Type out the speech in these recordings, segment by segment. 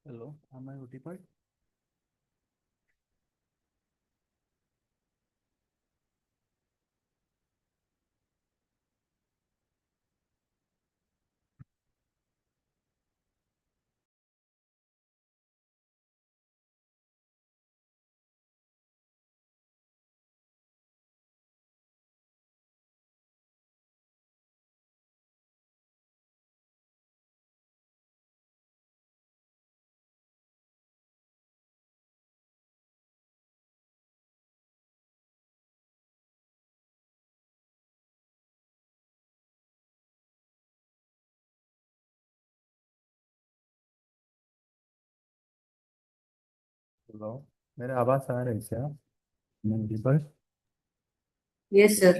Hello, am I audible? Hello, मेरे आवाज़ आ रही है क्या? मैं audible? Yes, sir.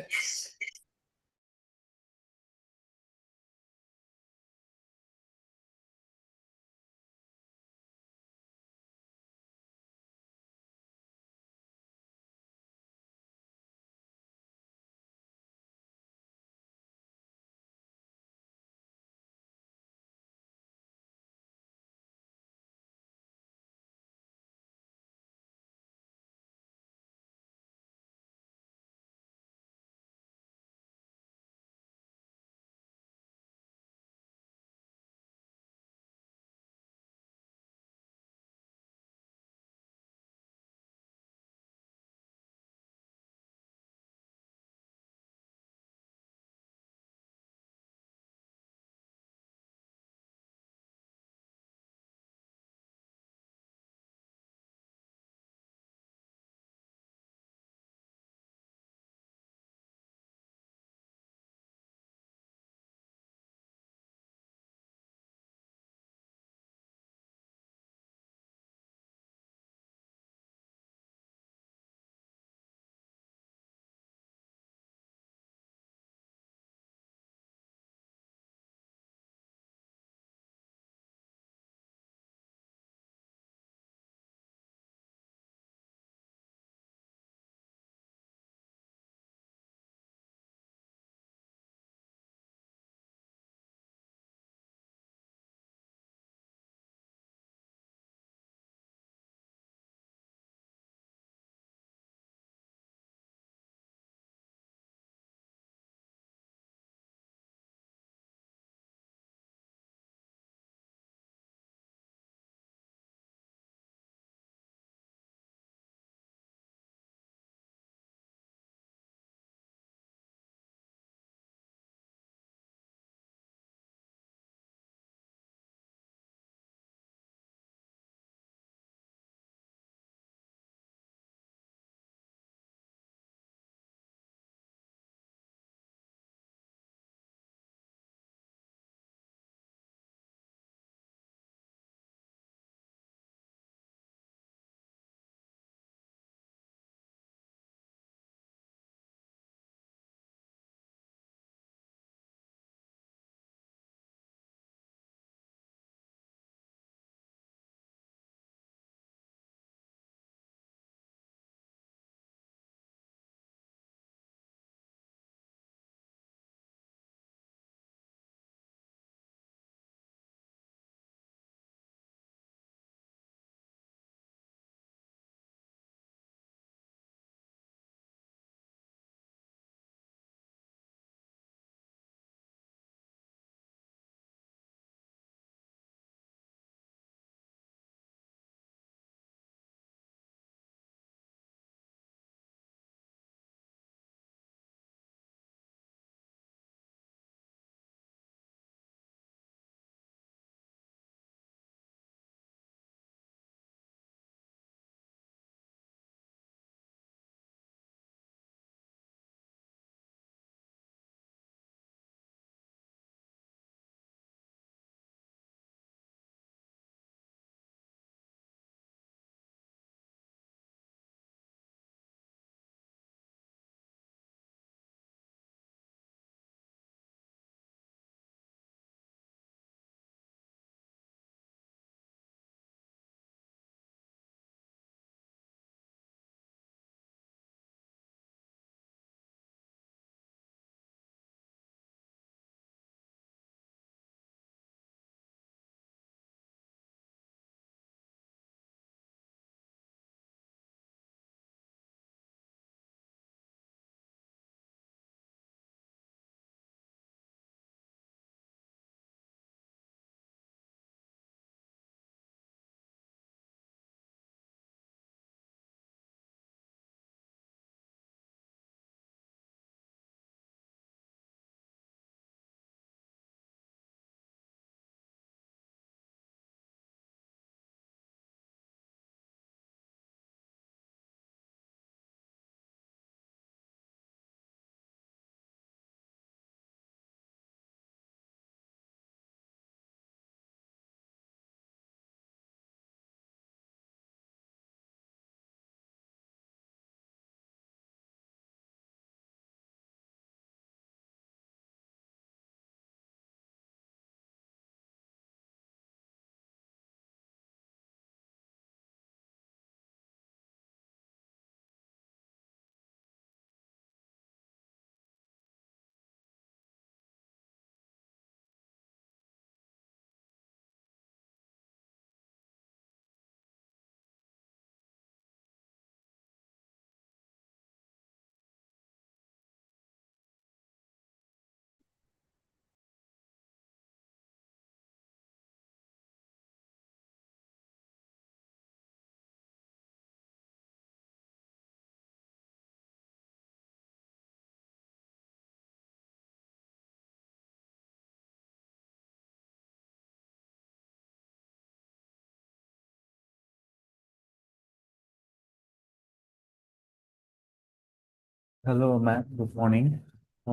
Hello, ma'am. Good morning.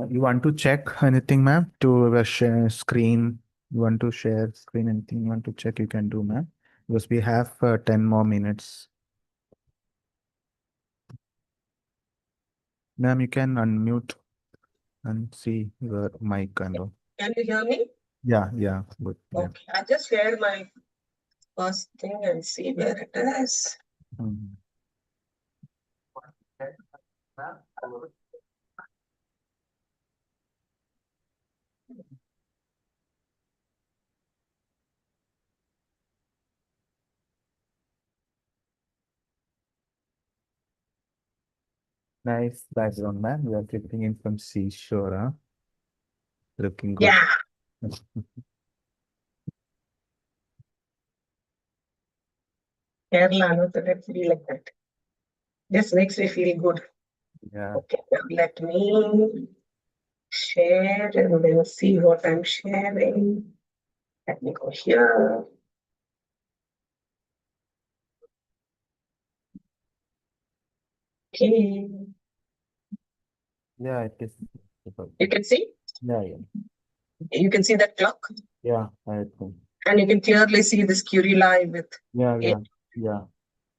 You want to check anything, ma'am? To share screen? You want to share screen? Anything you want to check? You can do, ma'am. Because we have 10 more minutes. Ma'am, you can unmute and see your mic and all. Can you hear me? Yeah, yeah, good. Yeah. Okay, I just share my first thing and see where it is. Mhm. Nice background, ma'am. We are clipping in from seashore, huh? Looking good. Yeah, Kerala, no, so let's be like that. This makes me feel good. Yeah. Okay, now let me share and then see what I'm sharing. Let me go here. Okay, Yeah, it is. you can see? Yeah, yeah. You can see that clock Yeah, I think. and you can clearly see this Curula with Yeah, it. yeah, yeah.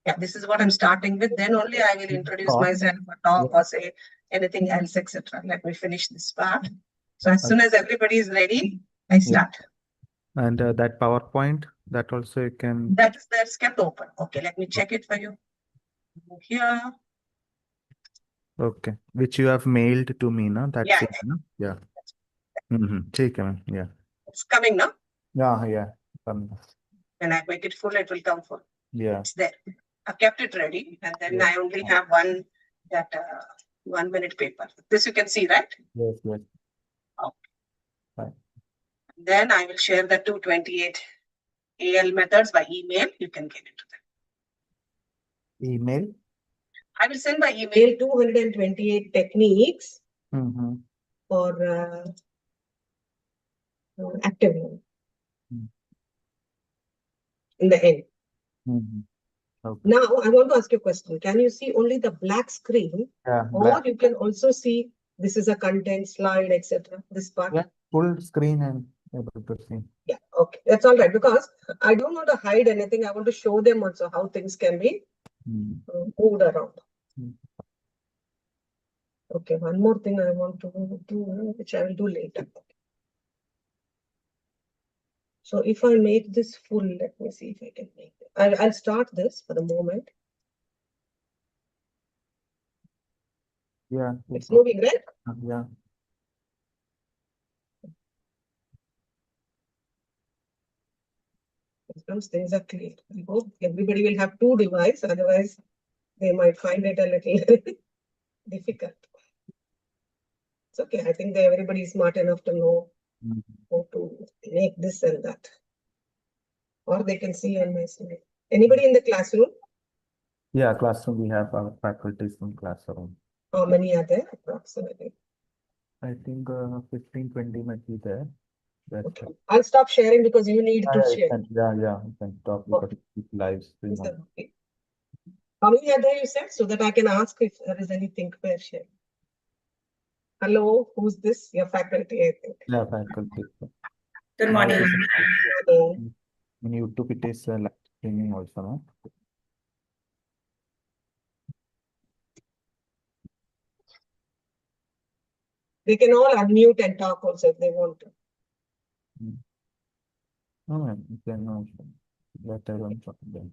Yeah, this is what I'm starting with. Then only I will introduce Thought? myself or talk Yeah. or say anything else, etc. Let me finish this part. So as Uh, soon as everybody is ready, I yeah. start. And that PowerPoint, that also you can. That's kept open. Okay, let me check it for you. Here. Okay. Which you have mailed to me, no? That's Yeah, it, no? Yeah. Mm-hmm. ठीक है, ma'am. Yeah. it's coming now. Yeah, yeah. When I make it full, it will come full. Yeah. It's there. I've kept it ready, and then Yeah. I only have one that 1 minute paper. This you can see, right? Yes, yes. Okay. Fine. Then I will share the 228 AL methods by email. You can get into them. Email. I will send by email 228 techniques Mm-hmm. for active mode Mm-hmm. in the end. Mm-hmm. Okay. Now, I want to ask you a question. Can you see only the black screen, Yeah, or black. you can also see this is a content slide, etc. This part? Yeah, full screen and able to see. Yeah, okay. That's all right, because I don't want to hide anything. I want to show them also how things can be moved around. Mm. Okay, one more thing I want to do, which I will do later. So if I make this full, let me see if I can make it. I'll start this for the moment. Yeah. It's moving, right? Yeah. Sometimes things are clear. I hope everybody will have two devices, otherwise they might find it a little difficult. It's okay. I think that everybody is smart enough to know how to make this and that. Or they can see on my screen. Anybody in the classroom? Yeah, classroom, we have our faculties in classroom. How many are there approximately? I think 15, 20 might be there. That's Okay. I'll stop sharing because you need to share. yeah, you can talk because it's live stream. Okay. How many are there, you said, so that I can ask if there is anything where share? Hello, who's this? Your faculty, I think. Yeah, faculty. Good Now it morning. is So, in YouTube, it is live streaming also, no? they can all unmute and talk also if they want to. No, you can also let everyone talk then.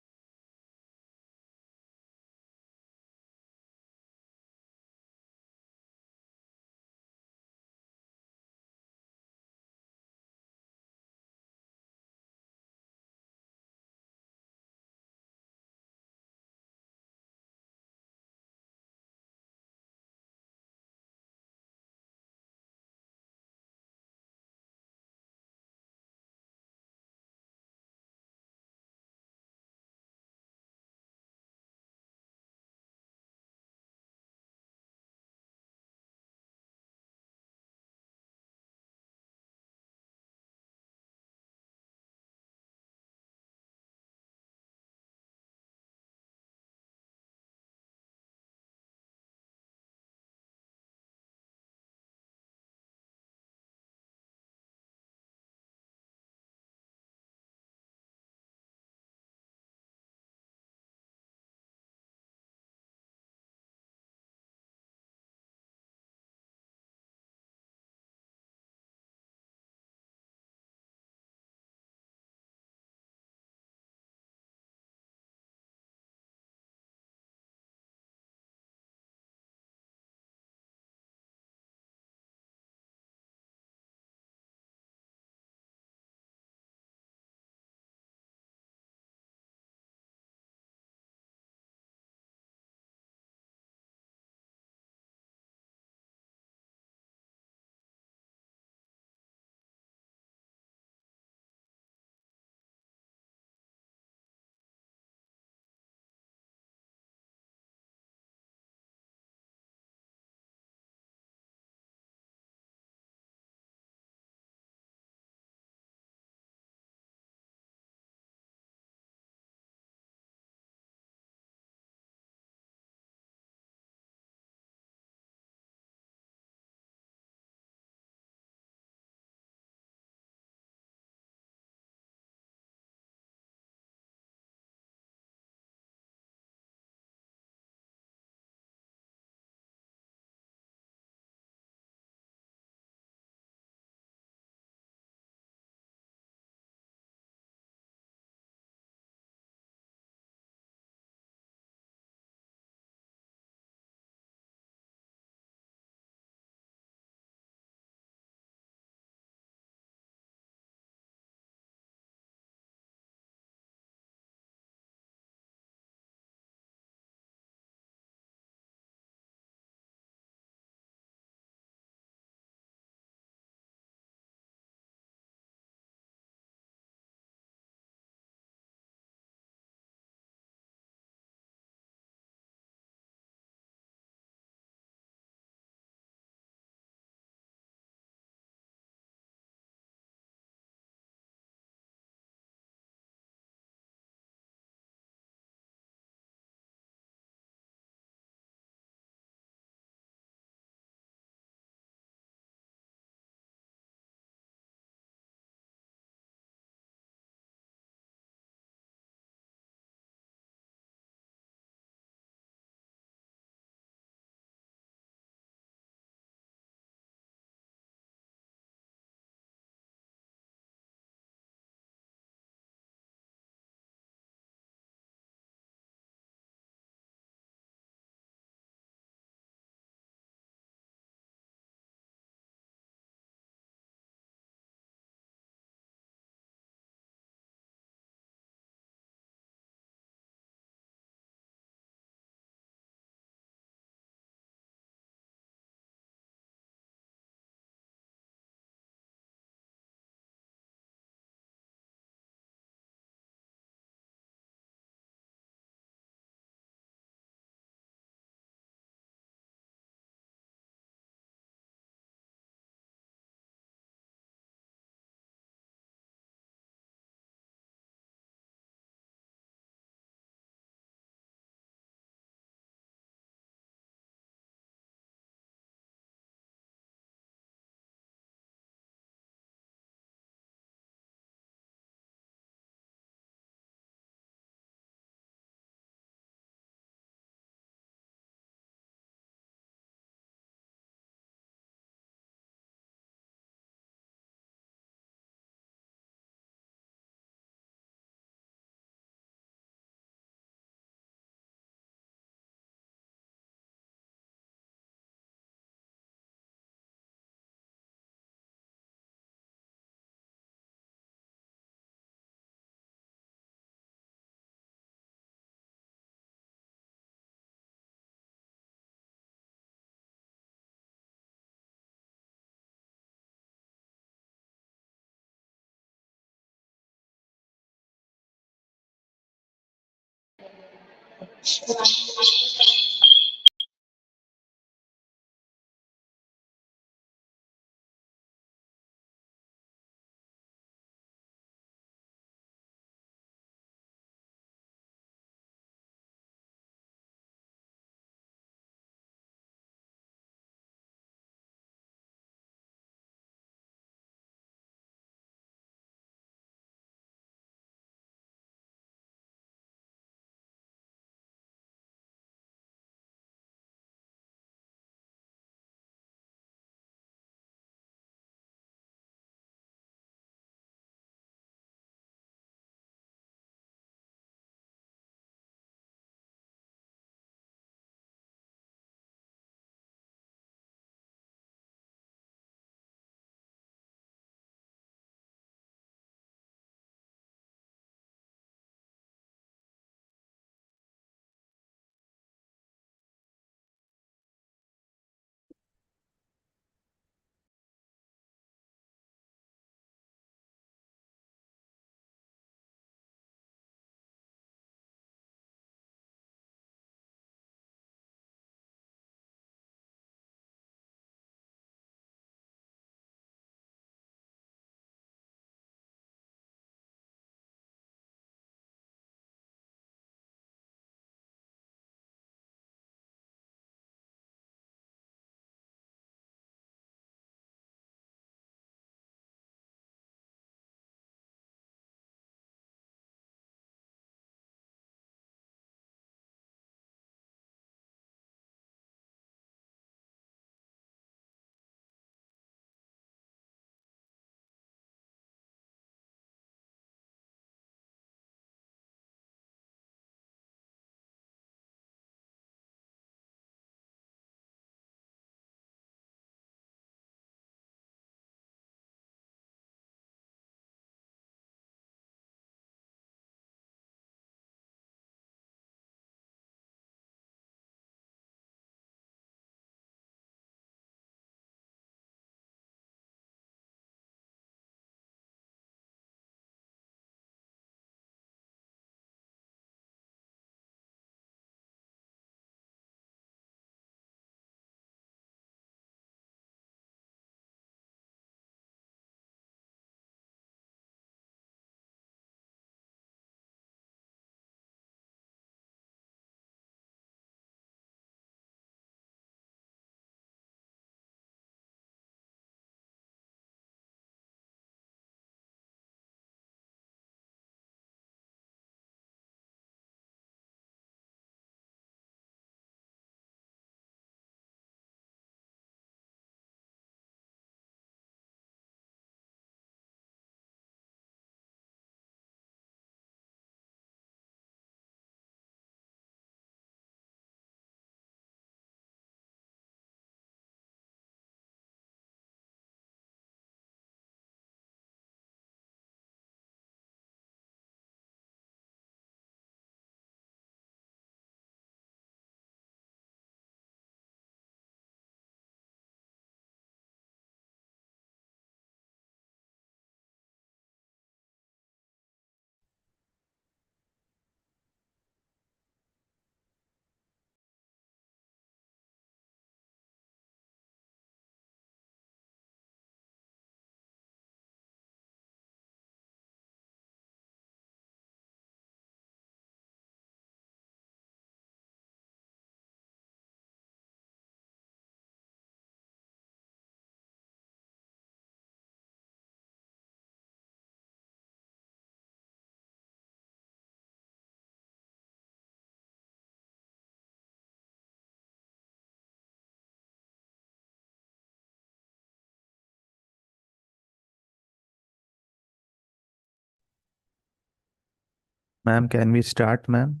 Ma'am, can we start, ma'am?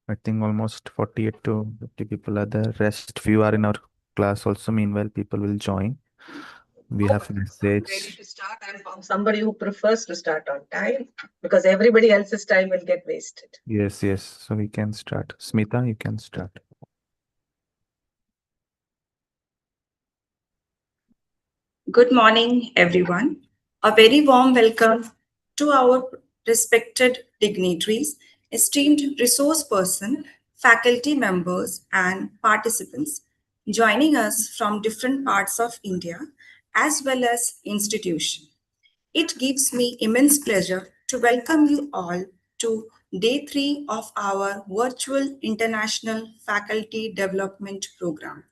I think almost 48 to 50 people are there. Rest few are in our class also. Meanwhile, people will join. We have Ready message. to start. I'm somebody who prefers to start on time because everybody else's time will get wasted. Yes, yes. So we can start. Smita, you can start. Good morning, everyone. A very warm welcome to our respected dignitaries, esteemed resource person, faculty members, and participants joining us from different parts of India as well as institution. It gives me immense pleasure to welcome you all to day 3 of our virtual International Faculty Development Program,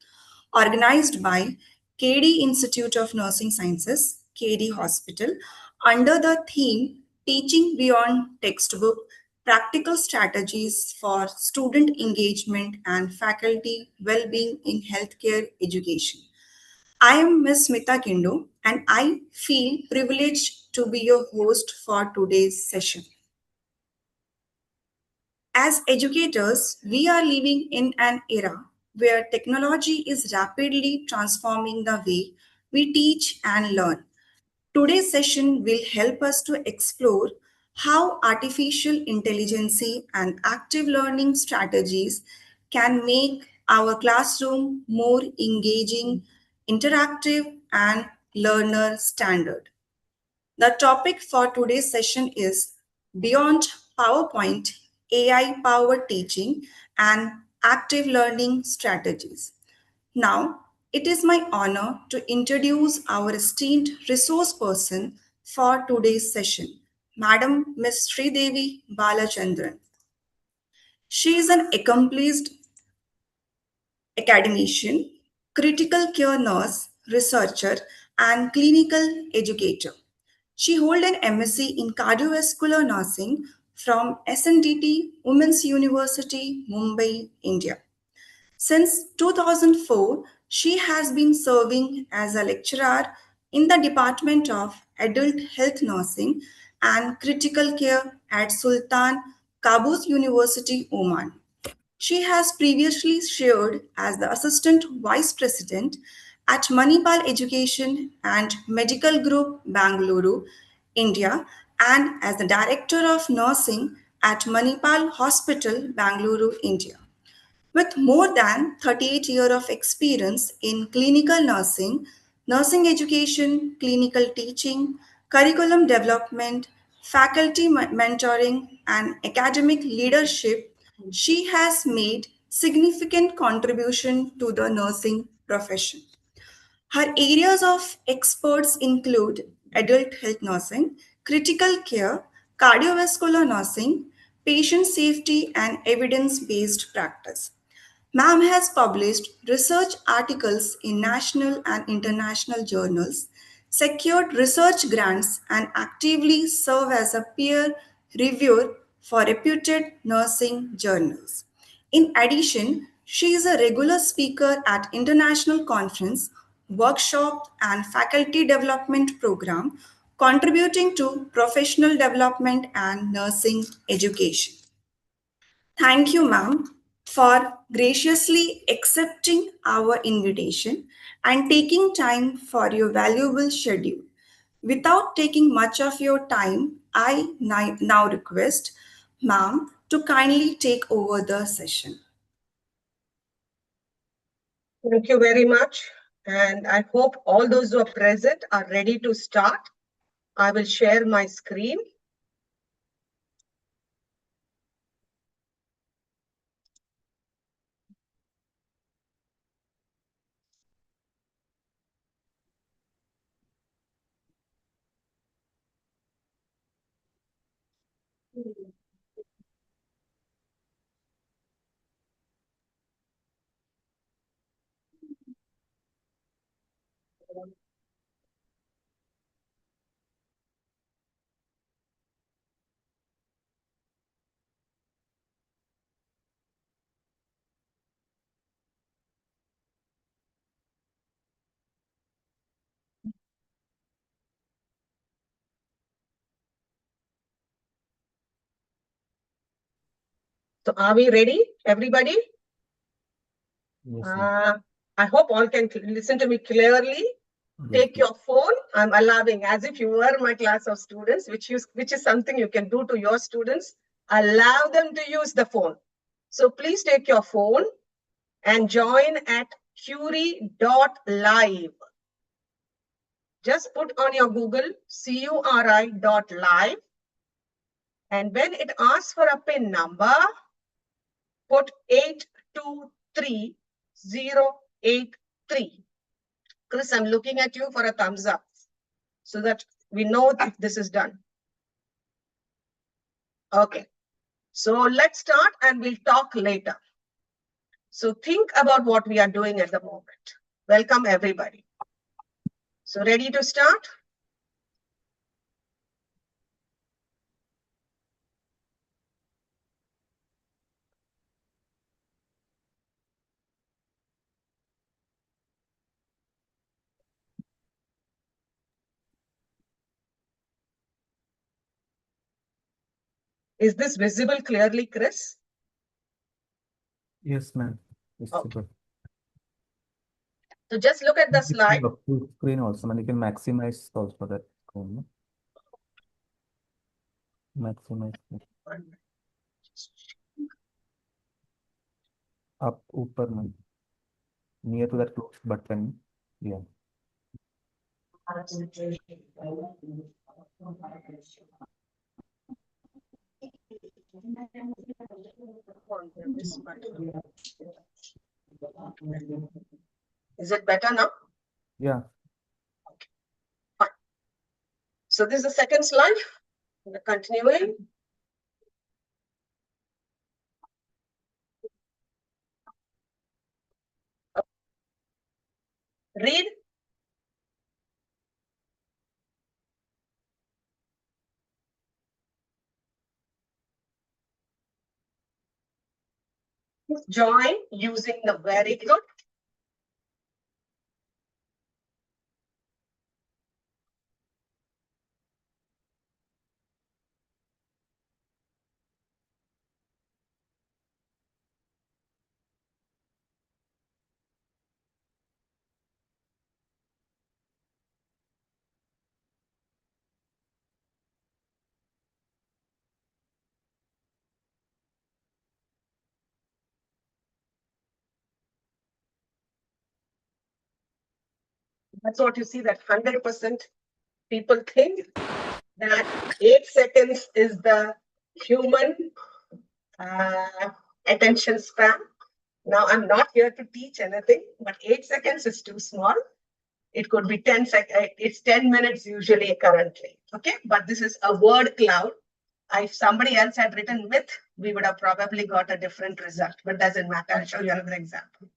organized by KD Institute of Nursing Sciences, KD Hospital, under the theme Teaching Beyond Textbook Practical Strategies for Student Engagement and Faculty Well-being in Healthcare Education. I am Ms. Smita Kindo, and I feel privileged to be your host for today's session. As educators, we are living in an era where technology is rapidly transforming the way we teach and learn. Today's session will help us to explore how artificial intelligence and active learning strategies can make our classroom more engaging, interactive, and learner standard. The topic for today's session is Beyond PowerPoint, AI-powered teaching and active learning strategies. Now, it is my honor to introduce our esteemed resource person for today's session, Madam Ms. Sridevi Balachandran. She is an accomplished academician, critical care nurse, researcher, and clinical educator. She holds an MSc in cardiovascular nursing from SNDT Women's University, Mumbai, India. Since 2004, she has been serving as a lecturer in the Department of Adult Health Nursing and Critical Care at Sultan Qaboos University, Oman. She has previously served as the Assistant Vice President at Manipal Education and Medical Group, Bangalore, India, and as the Director of Nursing at Manipal Hospital, Bangalore, India. With more than 38 years of experience in clinical nursing, nursing education, clinical teaching, curriculum development, faculty mentoring, and academic leadership, she has made significant contribution to the nursing profession. Her areas of experts include adult health nursing, critical care, cardiovascular nursing, patient safety, and evidence-based practice. Ma'am has published research articles in national and international journals, secured research grants, and actively serve as a peer reviewer for reputed nursing journals. In addition, she is a regular speaker at international conference, workshop, and faculty development program, contributing to professional development and nursing education. Thank you, ma'am, for graciously accepting our invitation and taking time for your valuable schedule. Without taking much of your time, I now request ma'am to kindly take over the session. Thank you very much. And I hope all those who are present are ready to start. I will share my screen. So are we ready, everybody? Yes, ma'am. I hope all can listen to me clearly. Take your phone. I'm allowing as if you were my class of students, which is something you can do to your students. Allow them to use the phone. So please take your phone and join at curi.live. Just put on your Google curi.live. And when it asks for a PIN number, put 823083. Chris, I'm looking at you for a thumbs up so that we know if this is done. Okay. So let's start and we'll talk later. So think about what we are doing at the moment. Welcome everybody. So ready to start? Is this visible clearly, Chris? Yes, ma'am. Yes, Okay. super. So just look at the slide. Full screen also, man. You can maximize also that screen, no? Maximize up, upper, man. Near to that close button. Yeah. Is it better now? Yeah. Fine. So this is the second slide. We're continuing. Read. Join using the very good. That's what you see, that 100% people think that 8 seconds is the human attention span. Now, I'm not here to teach anything, but 8 seconds is too small. It could be 10 seconds. It's 10 minutes usually currently. Okay, but this is a word cloud. If somebody else had written myth, we would have probably got a different result, but doesn't matter. I'll show you another example.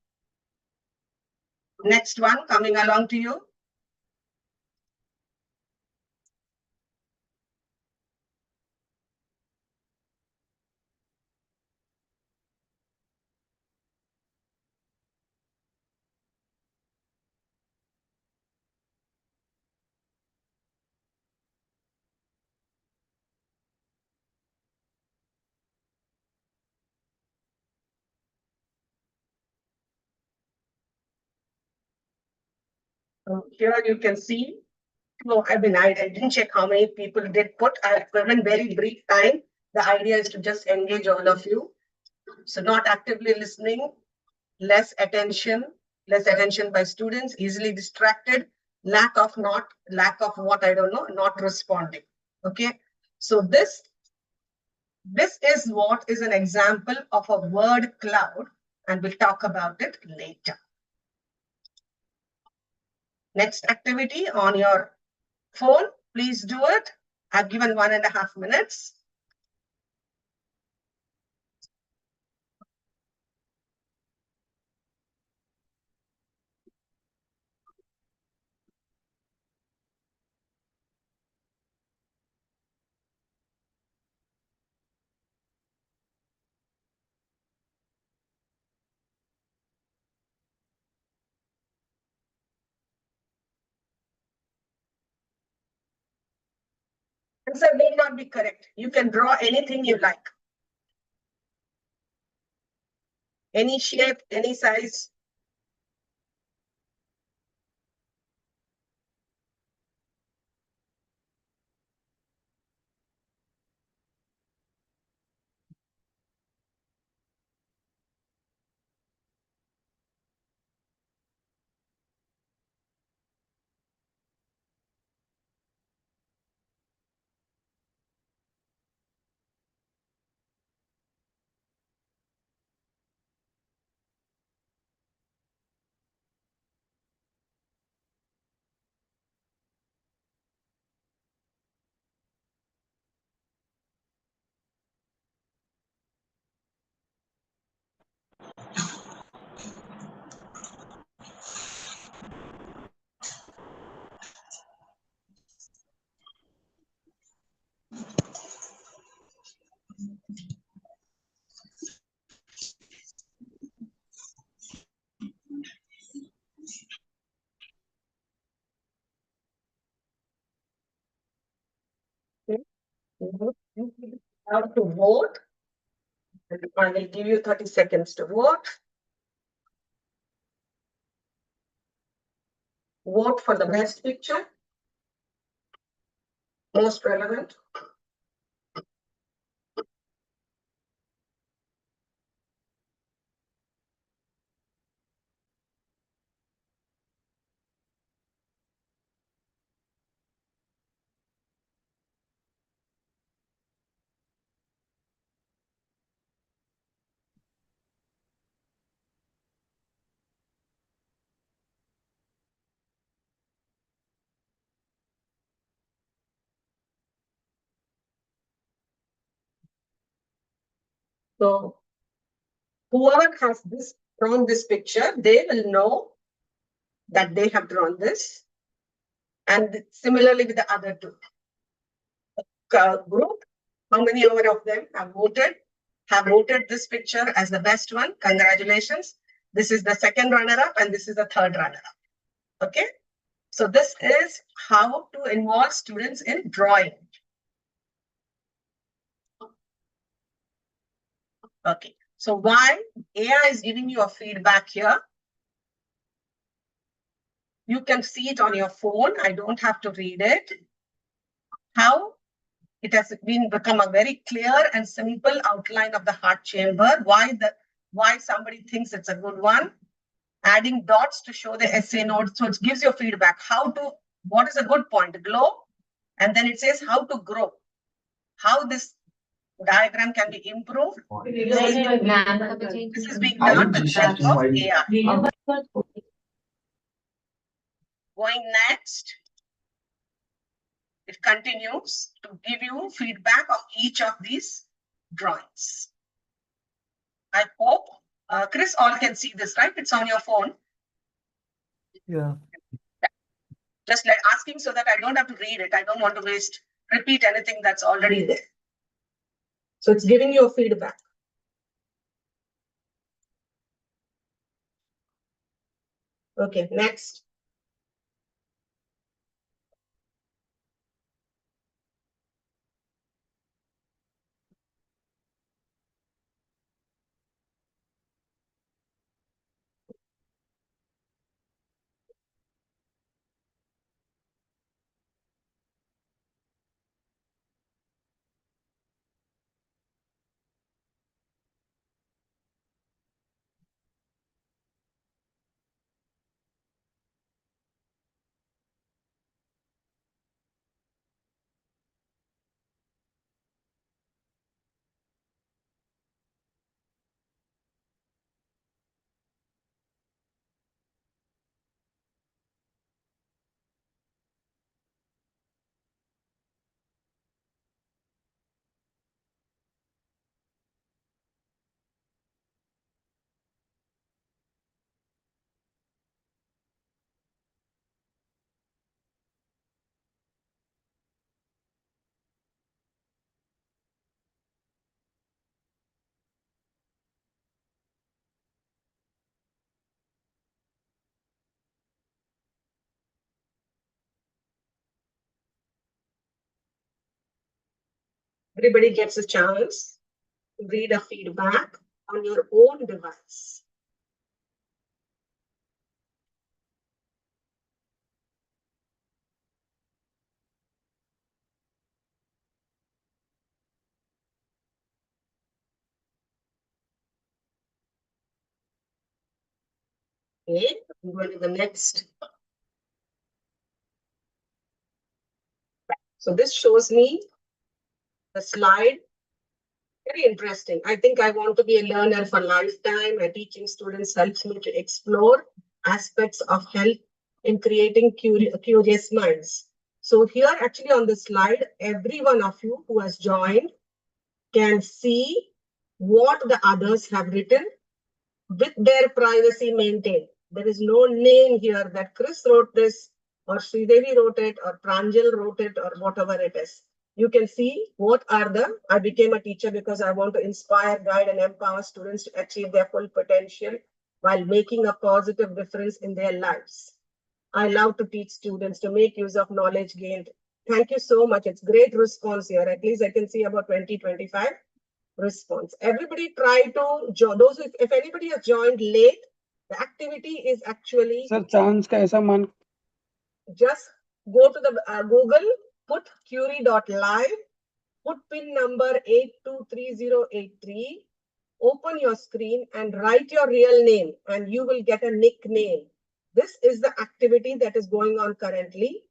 Next one coming along to you. Here you can see. No, I mean, I didn't check how many people did put. I've given very brief time. The idea is to just engage all of you. So not actively listening, less attention by students, easily distracted, lack of what, I don't know, not responding. Okay. So this is what is an example of a word cloud, and we'll talk about it later. Next activity on your phone, please do it. I've given 1.5 minutes. Answer may not be correct. You can draw anything you like. Any shape, any size. You have to vote. And I will give you 30 seconds to vote. Vote for the best picture. Most relevant. So whoever has drawn this picture, they will know that they have drawn this. And similarly with the other two. Group, how many of them have voted this picture as the best one? Congratulations. This is the second runner-up and this is the third runner-up. Okay. So this is how to involve students in drawing. Okay. So why AI is giving you a feedback here? You can see it on your phone. I don't have to read it. How it has become a very clear and simple outline of the heart chamber. Why somebody thinks it's a good one. Adding dots to show the essay notes. So it gives you feedback. What is a good point? Glow. And then it says how to grow. How this diagram can be improved. This is being done with the help of AI. Going next, it continues to give you feedback of each of these drawings. I hope, Chris, all can see this, right? It's on your phone. Yeah. Just like asking so that I don't have to read it. I don't want to repeat anything that's already there. So it's giving you a feedback. Okay, next. Everybody gets a chance to read a feedback on your own device. Okay, I'm going to the next. So this shows me the slide. Very interesting. I think I want to be a learner for lifetime. And teaching students helps me to explore aspects of health in creating curious minds. So here actually on the slide, every one of you who has joined can see what the others have written with their privacy maintained. There is no name here that Chris wrote this or Sridevi wrote it or Pranjal wrote it or whatever it is. You can see I became a teacher because I want to inspire, guide, and empower students to achieve their full potential while making a positive difference in their lives. I love to teach students to make use of knowledge gained. Thank you so much. It's great response here. At least I can see about 20-25 response. Everybody try to join. If anybody has joined late, the activity is actually sir chance का ऐसा मान just go to the Google, put curie.live, put pin number 823083, open your screen and write your real name and you will get a nickname. This is the activity that is going on currently.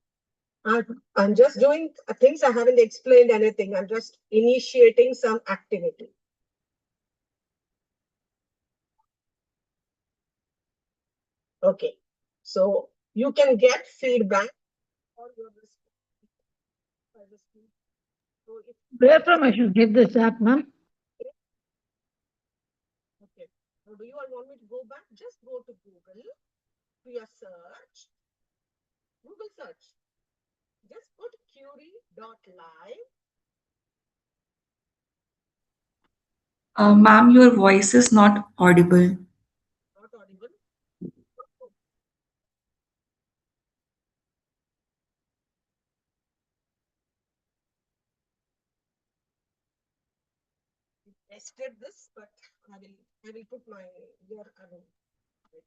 I'm just doing things. I haven't explained anything. I'm just initiating some activity. Okay, so you can get feedback or your response. So Where from I should get this app, ma'am? okay, so do you all want me to go back? Just go to Google, to your search, Google search. Just put curie.live. Ma'am, your voice is not audible. Not audible. We tested this, but I will put my here. I will wait.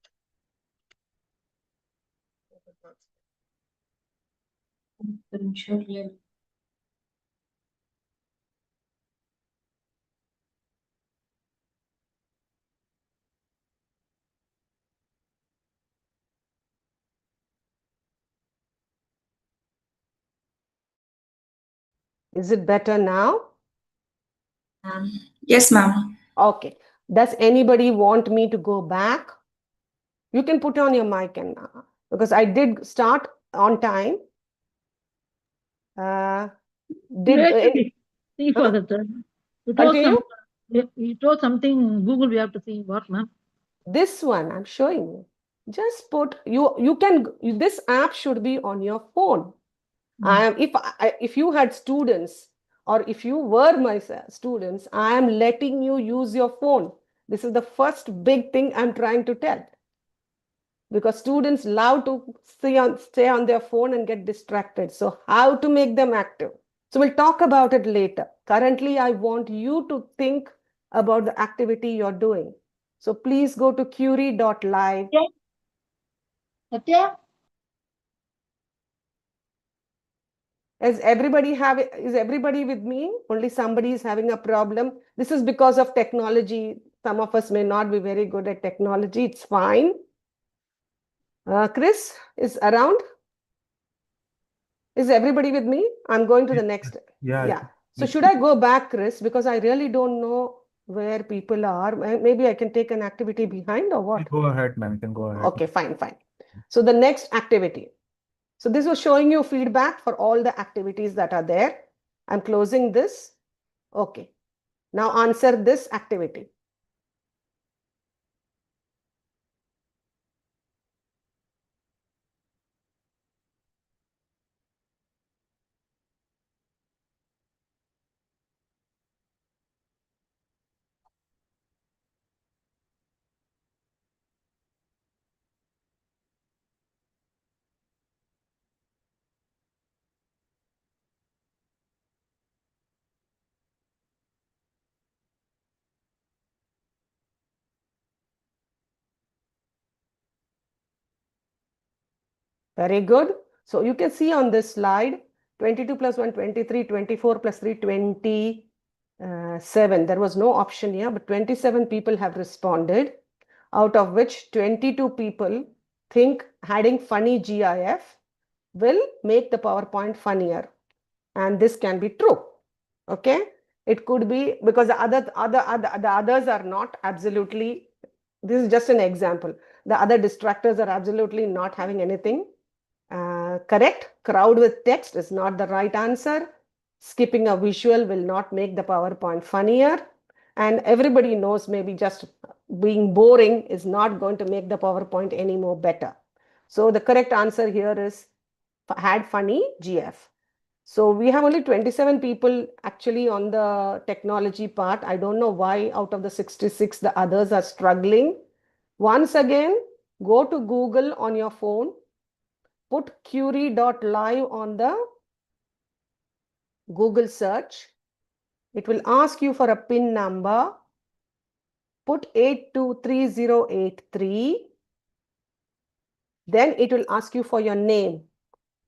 Is it better now? Yes, ma'am. Okay. Does anybody want me to go back? You can put on your mic and because I did start on time. See for that, sir. You told Continue? you told something Google we have to see what, ma'am? This one I'm showing you. Just put this app should be on your phone. If you had students or if you were my students, I am letting you use your phone. This is the first big thing I'm trying to tell. Because students love to stay on their phone and get distracted. So how to make them active? So we'll talk about it later. Currently, I want you to think about the activity you're doing. So please go to curie.live. Satya? Is everybody with me? Only somebody is having a problem. This is because of technology. Some of us may not be very good at technology. It's fine. Chris is around. Is everybody with me? I'm going to the next. Yeah. So should I go back, Chris? Because I really don't know where people are. Maybe I can take an activity behind or what? Go ahead, ma'am. You can go ahead. Okay, fine. So the next activity. So this was showing you feedback for all the activities that are there. I'm closing this. Okay. Now answer this activity. Very good. So you can see on this slide, 22 plus 1, 23, 24 plus 3, 27. There was no option here, but 27 people have responded, out of which 22 people think adding funny GIF will make the PowerPoint funnier. And this can be true. Okay. It could be because the others are not absolutely, this is just an example. The other distractors are absolutely not having anything correct. Crowd with text is not the right answer. Skipping a visual will not make the PowerPoint funnier. And everybody knows maybe just being boring is not going to make the PowerPoint any more better. So the correct answer here is add funny GF. So we have only 27 people actually on the technology part. I don't know why out of the 66, the others are struggling. Once again, go to Google on your phone, put Curie.live on the Google search. It will ask you for a PIN number. Put 823083. Then it will ask you for your name.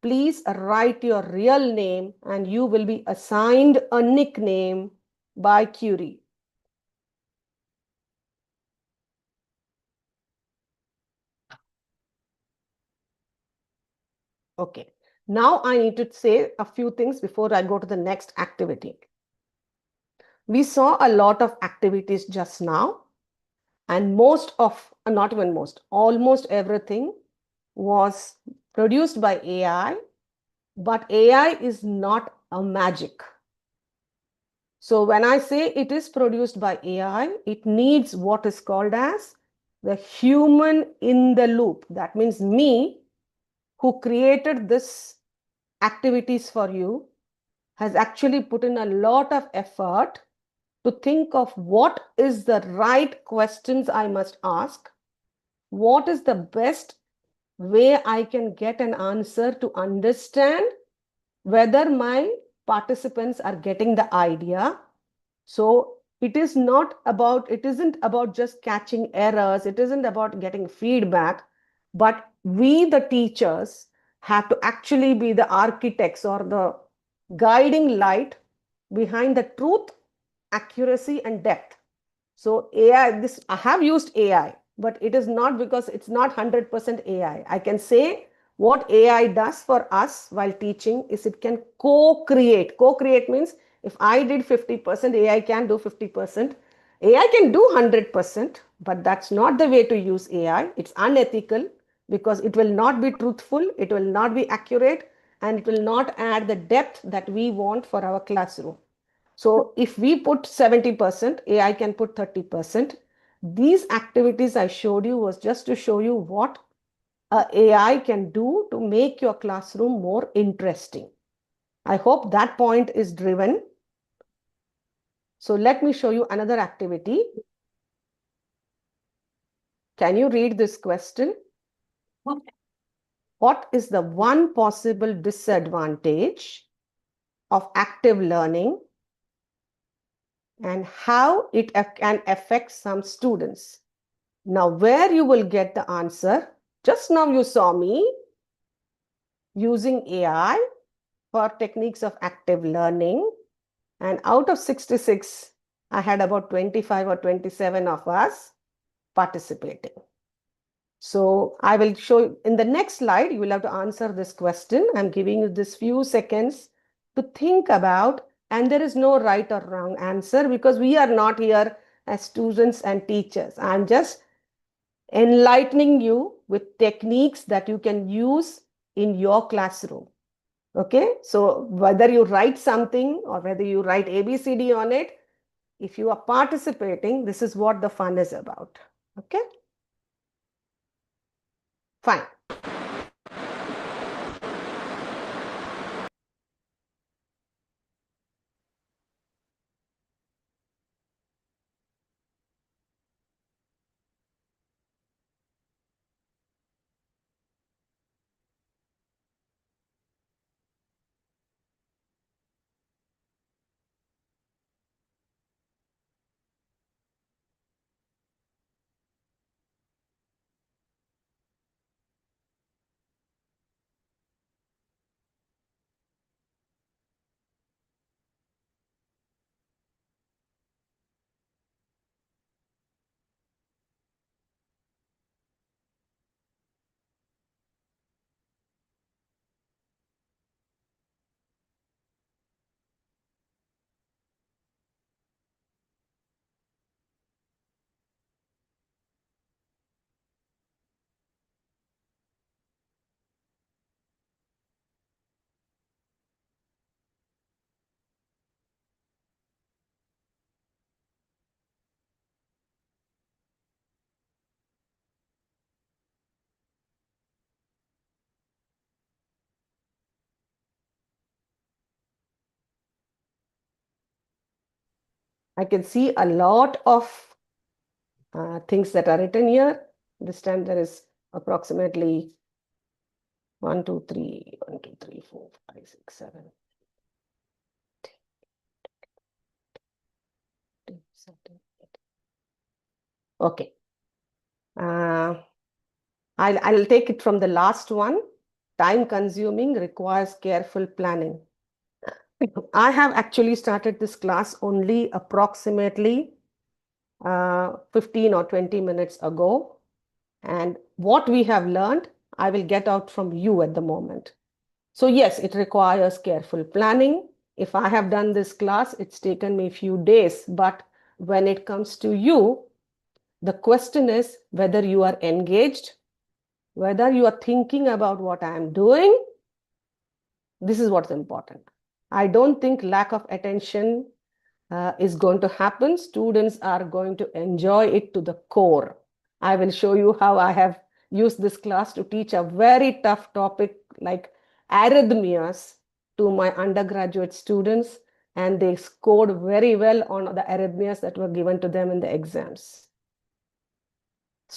Please write your real name and you will be assigned a nickname by Curie. Okay, now I need to say a few things before I go to the next activity. We saw a lot of activities just now, and most of, not even most, almost everything was produced by AI, but AI is not a magic. So when I say it is produced by AI, it needs what is called as the human in the loop. That means me, who created this activities for you, has actually put in a lot of effort to think of what is the right questions I must ask, what is the best way I can get an answer to understand whether my participants are getting the idea. So it isn't about just catching errors. It isn't about getting feedback, but we, the teachers, have to actually be the architects or the guiding light behind the truth, accuracy, and depth. So AI, I have used AI, but it is not because it's not 100% AI. I can say what AI does for us while teaching is it can co-create. Co-create means if I did 50%, AI can do 50%. AI can do 100%, but that's not the way to use AI. It's unethical because it will not be truthful, it will not be accurate, and it will not add the depth that we want for our classroom. So if we put 70%, AI can put 30%. These activities I showed you was just to show you what AI can do to make your classroom more interesting. I hope that point is driven. So let me show you another activity. Can you read this question? What is the one possible disadvantage of active learning and how it can affect some students? Now, where you will get the answer, just now you saw me using AI for techniques of active learning. And out of 66, I had about 25 or 27 of us participating. So I will show you in the next slide, you will have to answer this question. I'm giving you this few seconds to think about, and there is no right or wrong answer because we are not here as students and teachers. I'm just enlightening you with techniques that you can use in your classroom. Okay, so whether you write something or whether you write ABCD on it, if you are participating, this is what the fun is about. Okay, fine. I can see a lot of things that are written here. This time there is approximately 1, 2, 3, 1, 2, 3, 4, 5, 6, 7. Okay. I'll take it from the last one. Time consuming, requires careful planning. I have actually started this class only approximately 15 or 20 minutes ago. And what we have learned, I will get out from you at the moment. So yes, it requires careful planning. If I have done this class, it's taken me a few days. But when it comes to you, the question is whether you are engaged, whether you are thinking about what I am doing. This is what's important. I don't think lack of attention is going to happen. Students are going to enjoy it to the core. I will show you how I have used this class to teach a very tough topic like arrhythmias to my undergraduate students, and they scored very well on the arrhythmias that were given to them in the exams.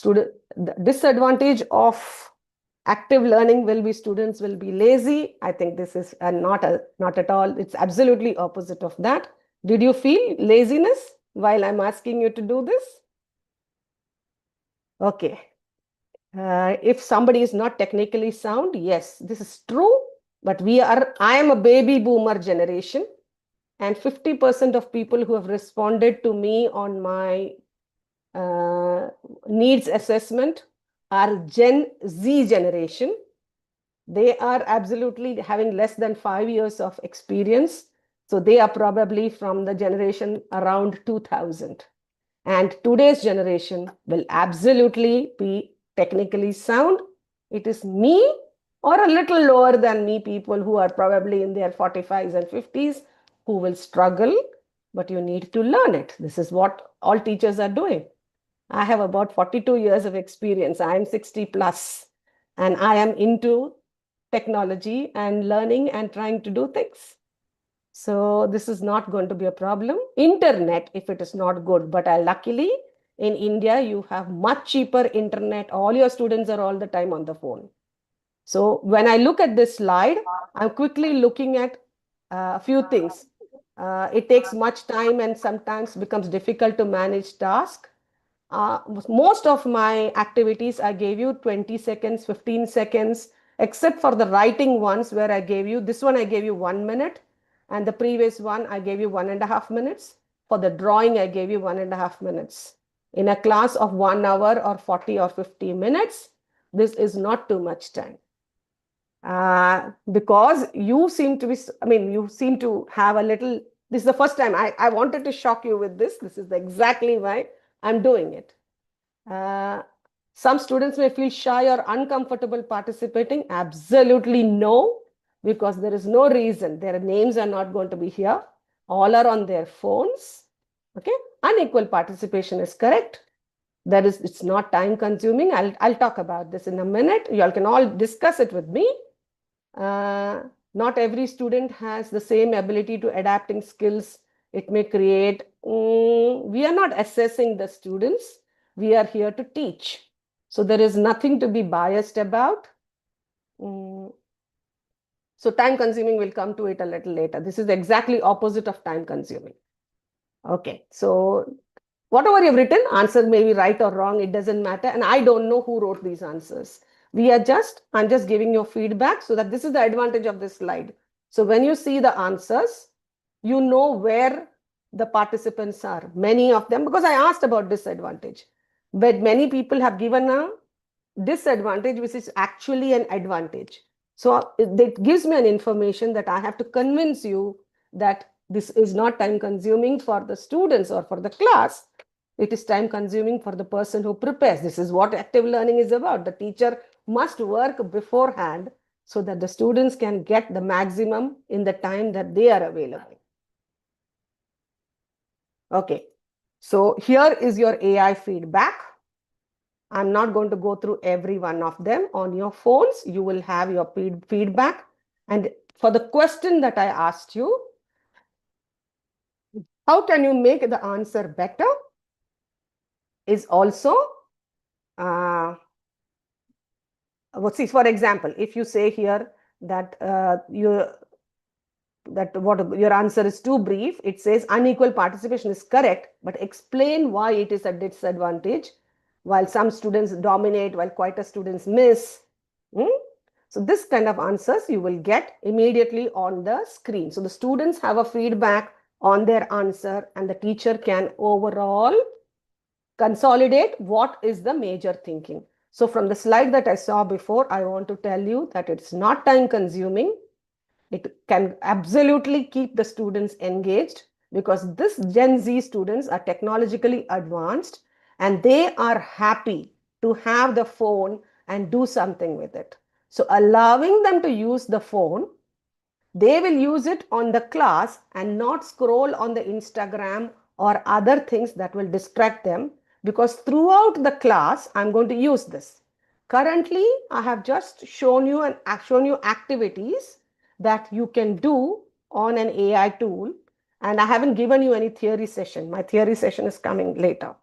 The disadvantage of active learning will be students will be lazy. I think this is not at all. It's absolutely opposite of that. Did you feel laziness while I'm asking you to do this? Okay. If somebody is not technically sound, yes, this is true. But I am a baby boomer generation, and 50% of people who have responded to me on my needs assessment are Gen Z generation. They are absolutely having less than 5 years of experience. So they are probably from the generation around 2000. And today's generation will absolutely be technically sound. It is me or a little lower than me people who are probably in their 45s and 50s who will struggle, but you need to learn it. This is what all teachers are doing. I have about 42 years of experience. I am 60 plus, and I am into technology and learning and trying to do things. So this is not going to be a problem. Internet, if it is not good, but luckily in India, you have much cheaper internet. All your students are all the time on the phone. So when I look at this slide, I'm quickly looking at a few things. It takes much time and sometimes becomes difficult to manage tasks. Most of my activities, I gave you 20 seconds, 15 seconds, except for the writing ones where I gave you, this one I gave you 1 minute, and the previous one I gave you 1.5 minutes. For the drawing, I gave you 1.5 minutes. In a class of 1 hour or 40 or 50 minutes, this is not too much time. Because you seem to be, you seem to have a little, this is the first time I wanted to shock you with this. This is exactly why I'm doing it. Some students may feel shy or uncomfortable participating. Absolutely no, because there is no reason. Their names are not going to be here. All are on their phones. Okay, unequal participation is correct. That is, it's not time consuming. I'll talk about this in a minute. You all can all discuss it with me. Not every student has the same ability to adapting skills. It may create, we are not assessing the students. We are here to teach. So there is nothing to be biased about. So time consuming, will come to it a little later. This is exactly opposite of time consuming. Okay, so whatever you've written, answer may be right or wrong, it doesn't matter. And I don't know who wrote these answers. I'm just giving you feedback so that this is the advantage of this slide. So when you see the answers, you know where the participants are. Many of them, because I asked about disadvantage, but many people have given a disadvantage, which is actually an advantage. So it gives me an information that I have to convince you that this is not time consuming for the students or for the class. It is time consuming for the person who prepares. This is what active learning is about. The teacher must work beforehand so that the students can get the maximum in the time that they are available. Okay, so here is your AI feedback. I'm not going to go through every one of them. On your phones, you will have your feedback. And for the question that I asked you, How can you make the answer better? Is also, see, for example, if you say here that your answer is too brief, it says unequal participation is correct, but explain why it is a disadvantage, while some students dominate, while quite a students miss. So this kind of answers you will get immediately on the screen. So the students have a feedback on their answer, and the teacher can overall consolidate what is the major thinking. So from the slide that I saw before, I want to tell you that it's not time consuming. It can absolutely keep the students engaged, because this Gen Z students are technologically advanced and they are happy to have the phone and do something with it. So allowing them to use the phone, they will use it on the class and not scroll on the Instagram or other things that will distract them, because throughout the class, I'm going to use this. Currently, I have just shown you activities that you can do on an AI tool, and I haven't given you any theory session. My theory session is coming later.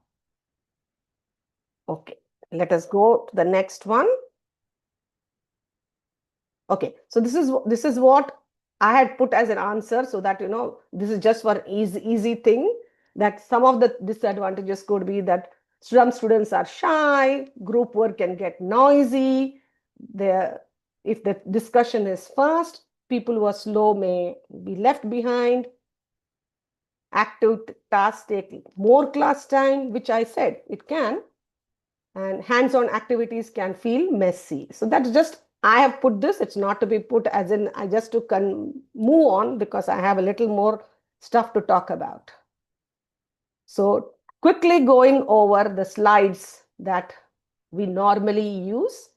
Okay, let us go to the next one. Okay, so this is what I had put as an answer, so that this is just for easy thing, that some of the disadvantages could be that some students are shy, group work can get noisy, if the discussion is fast, people who are slow may be left behind. Active tasks take more class time, which I said it can, and hands-on activities can feel messy. So that's just, I have put this, it's not to be put as in, I just to move on, because I have a little more stuff to talk about. So quickly going over the slides that we normally use,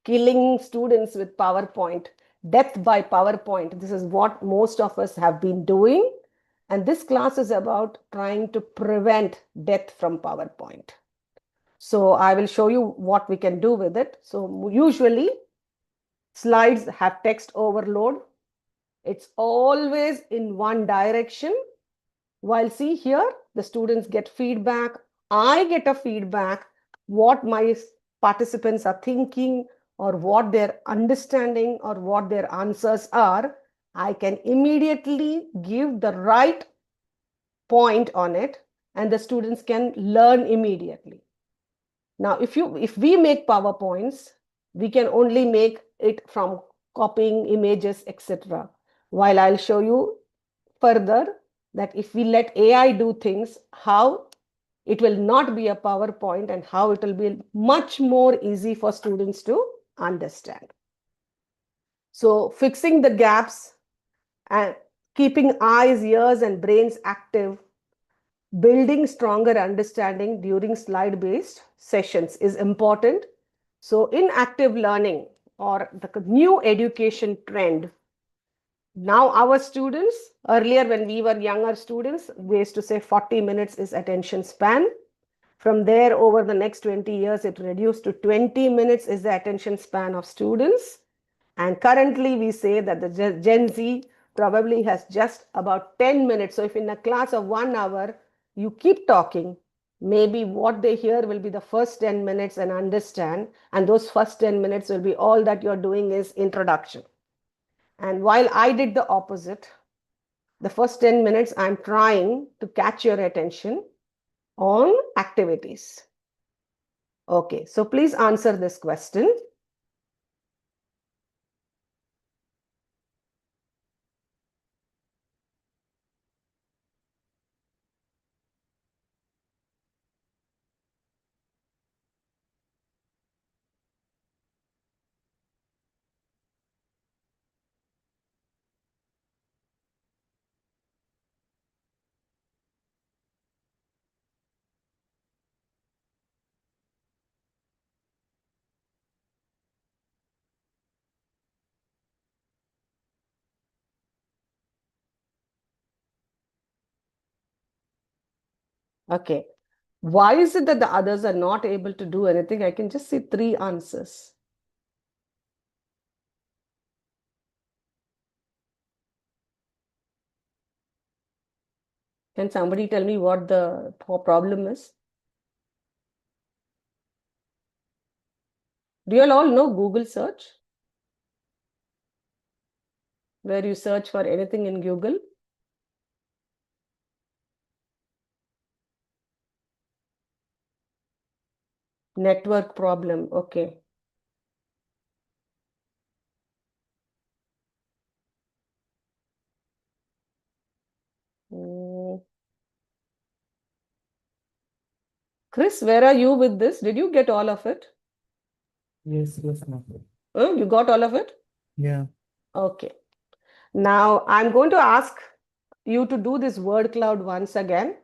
killing students with PowerPoint, death by PowerPoint. This is what most of us have been doing. And this class is about trying to prevent death from PowerPoint. So I will show you what we can do with it. So usually slides have text overload. It's always in one direction. While see here, the students get feedback. I get a feedback what my participants are thinking, or what their understanding, or what their answers are. I can immediately give the right point on it, and the students can learn immediately. Now, if we make PowerPoints, we can only make it from copying images, etc. While I'll show you further that if we let AI do things, how it will not be a PowerPoint, and how it will be much more easy for students to understand. So fixing the gaps and keeping eyes, ears, and brains active, building stronger understanding during slide-based sessions is important. So in active learning, or the new education trend, now our students, earlier when we were younger students, we used to say 40 minutes is attention span. From there, over the next 20 years, it reduced to 20 minutes is the attention span of students. And currently we say that the Gen Z probably has just about 10 minutes. So if in a class of 1 hour, you keep talking, maybe what they hear will be the first 10 minutes and understand. And those first 10 minutes will be all that you're doing is introduction. And while I did the opposite, the first 10 minutes, I'm trying to catch your attention on activities. Okay, so please answer this question. Okay. Why is it that the others are not able to do anything? I can just see 3 answers. Can somebody tell me what the problem is? Do you all know Google search? Where you search for anything in Google? Network problem, okay. Chris, where are you with this? Did you get all of it? Yes, ma'am. You got all of it? Yeah. Okay. Now I'm going to ask you to do this word cloud once again.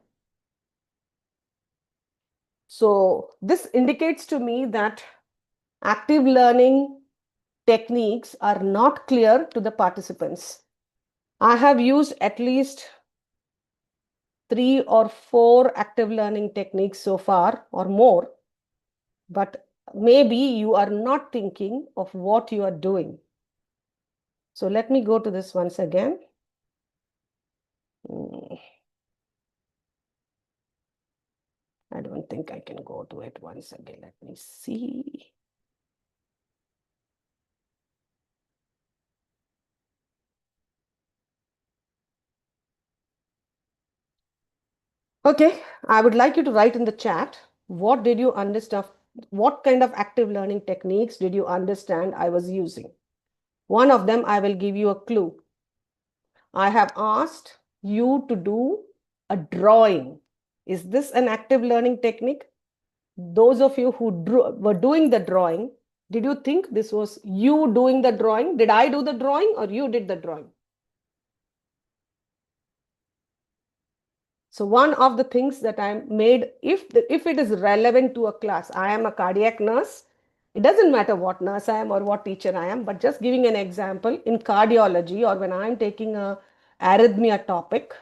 So this indicates to me that active learning techniques are not clear to the participants. I have used at least 3 or 4 active learning techniques so far or more, but maybe you are not thinking of what you are doing. So let me go to this once again. I don't think I can go to it once again. Let me see. Okay, I would like you to write in the chat, what did you understand? What kind of active learning techniques did you understand I was using? One of them, I will give you a clue. I have asked you to do a drawing. Is this an active learning technique? Those of you who were doing the drawing, did you think this was you doing the drawing? Did I do the drawing or you did the drawing? So one of the things that I made, if it is relevant to a class, I am a cardiac nurse. It doesn't matter what nurse I am or what teacher I am, but just giving an example, in cardiology or when I'm taking a arrhythmia topic,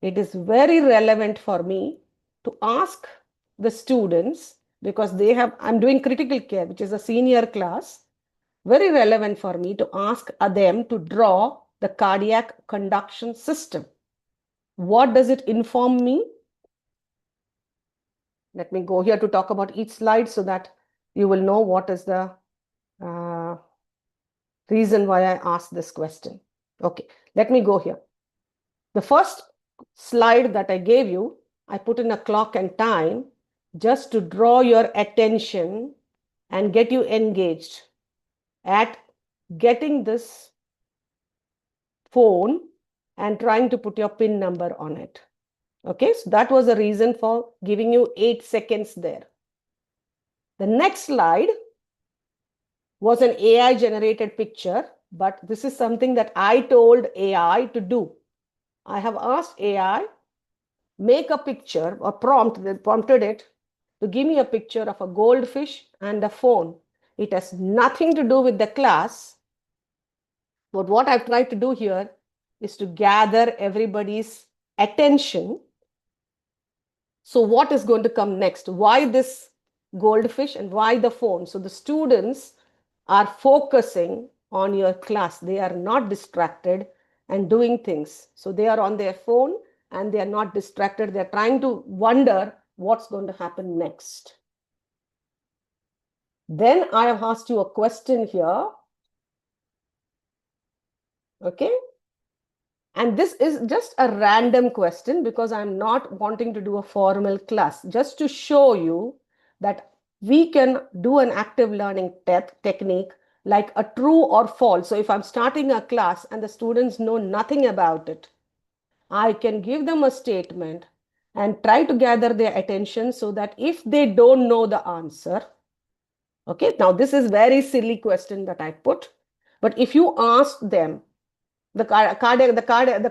it is very relevant for me to ask the students, because I'm doing critical care, which is a senior class, very relevant for me to ask them to draw the cardiac conduction system. What does it inform me? Let me go here to talk about each slide so that you will know what is the reason why I asked this question. Okay, let me go here. The first slide that I gave you, I put in a clock and time just to draw your attention and get you engaged at getting this phone and trying to put your PIN number on it. Okay, so that was the reason for giving you 8 seconds there. The next slide was an AI generated picture, but this is something that I told AI to do. I have asked AI, make a picture or prompted it to give me a picture of a goldfish and a phone. It has nothing to do with the class. But what I've tried to do here is to gather everybody's attention. So what is going to come next? Why this goldfish and why the phone? So the students are focusing on your class. They are not distracted and doing things. So they are on their phone and they are not distracted. They're trying to wonder what's going to happen next. Then I have asked you a question here. Okay. And this is just a random question because I'm not wanting to do a formal class, just to show you that we can do an active learning technique like a true or false. So if I'm starting a class and the students know nothing about it, I can give them a statement and try to gather their attention so that if they don't know the answer, okay, now this is very silly question that I put, but if you ask them, the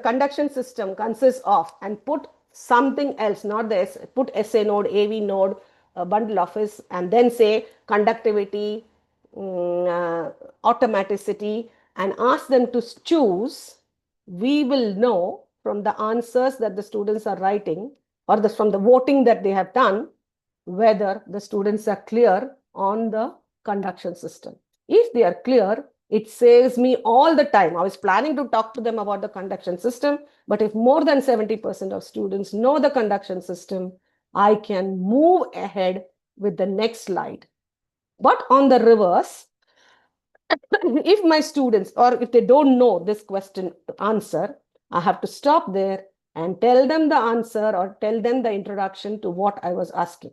conduction system consists of, and put something else, not this, put SA node, AV node, a bundle of this, and then say conductivity, automaticity, and ask them to choose, we will know from the answers that the students are writing or from the voting that they have done, whether the students are clear on the conduction system. If they are clear, It saves me all the time. I was planning to talk to them about the conduction system, but if more than 70% of students know the conduction system, I can move ahead with the next slide. But on the reverse, if my students, or if they don't know this question to answer, I have to stop there and tell them the answer or tell them the introduction to what I was asking.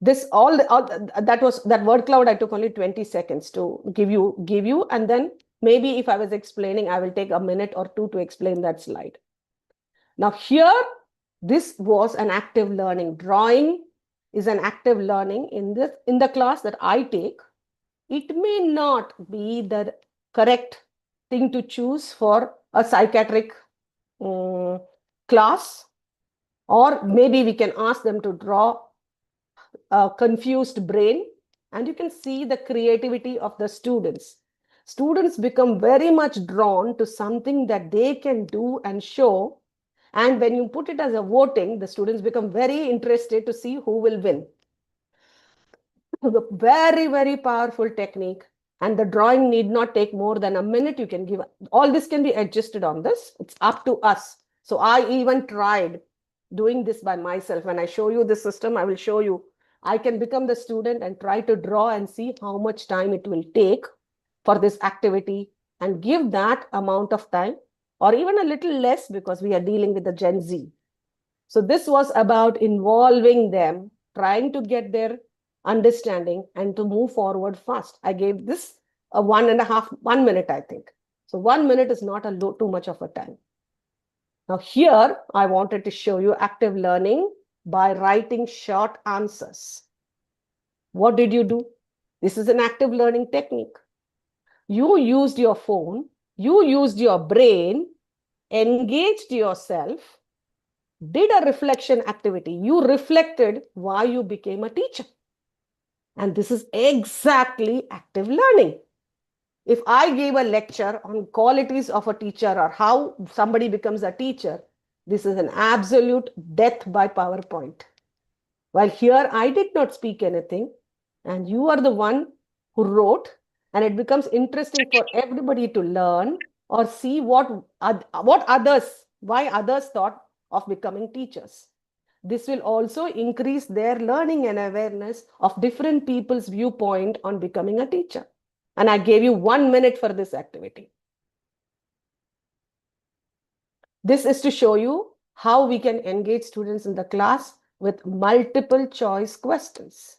This that word cloud I took only 20 seconds to give you, and then maybe if I was explaining, I will take a minute or two to explain that slide. Now here, this was an active learning. Drawing is an active learning in the class that I take. It may not be the correct thing to choose for a psychiatric class, or maybe we can ask them to draw a confused brain, and you can see the creativity of the students. Students become very much drawn to something that they can do and show. And when you put it as a voting, the students become very interested to see who will win. Very, very powerful technique. And the drawing need not take more than a minute. You can give, all this can be adjusted on this. It's up to us. So I even tried doing this by myself. When I show you this system, I will show you. I can become the student and try to draw and see how much time it will take for this activity, and give that amount of time, or even a little less, because we are dealing with the Gen Z. So this was about involving them, trying to get their understanding and to move forward fast. I gave this a 1 minute, I think. So 1 minute is not too much of a time. Now here, I wanted to show you active learning by writing short answers. What did you do? This is an active learning technique. You used your phone, you used your brain, engaged yourself, did a reflection activity. You reflected why you became a teacher. And this is exactly active learning. If I gave a lecture on qualities of a teacher or how somebody becomes a teacher, this is an absolute death by PowerPoint. While here I did not speak anything, and you are the one who wrote, and it becomes interesting for everybody to learn or see why others thought of becoming teachers. This will also increase their learning and awareness of different people's viewpoint on becoming a teacher. And I gave you 1 minute for this activity. This is to show you how we can engage students in the class with multiple choice questions.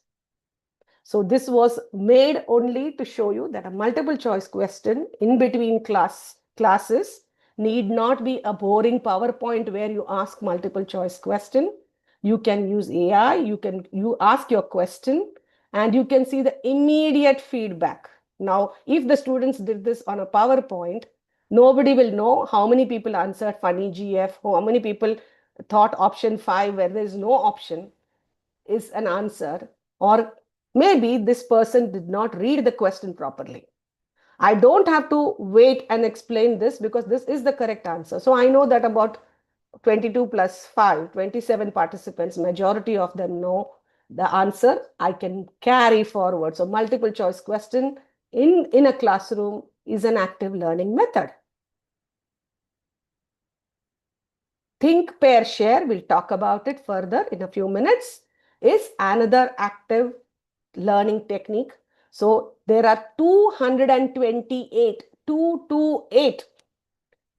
So this was made only to show you that a multiple choice question in between classes need not be a boring PowerPoint where you ask multiple choice question. You can use AI, you ask your question, and you can see the immediate feedback. Now, if the students did this on a PowerPoint, nobody will know how many people answered funny GF, how many people thought option 5 where there is no option is an answer, or maybe this person did not read the question properly. I don't have to wait and explain this because this is the correct answer. So I know that about 22 plus 5, 27 participants, majority of them know the answer. I can carry forward. So multiple choice question in a classroom is an active learning method. Think, pair, share, we'll talk about it further in a few minutes, is another active learning technique. So there are 228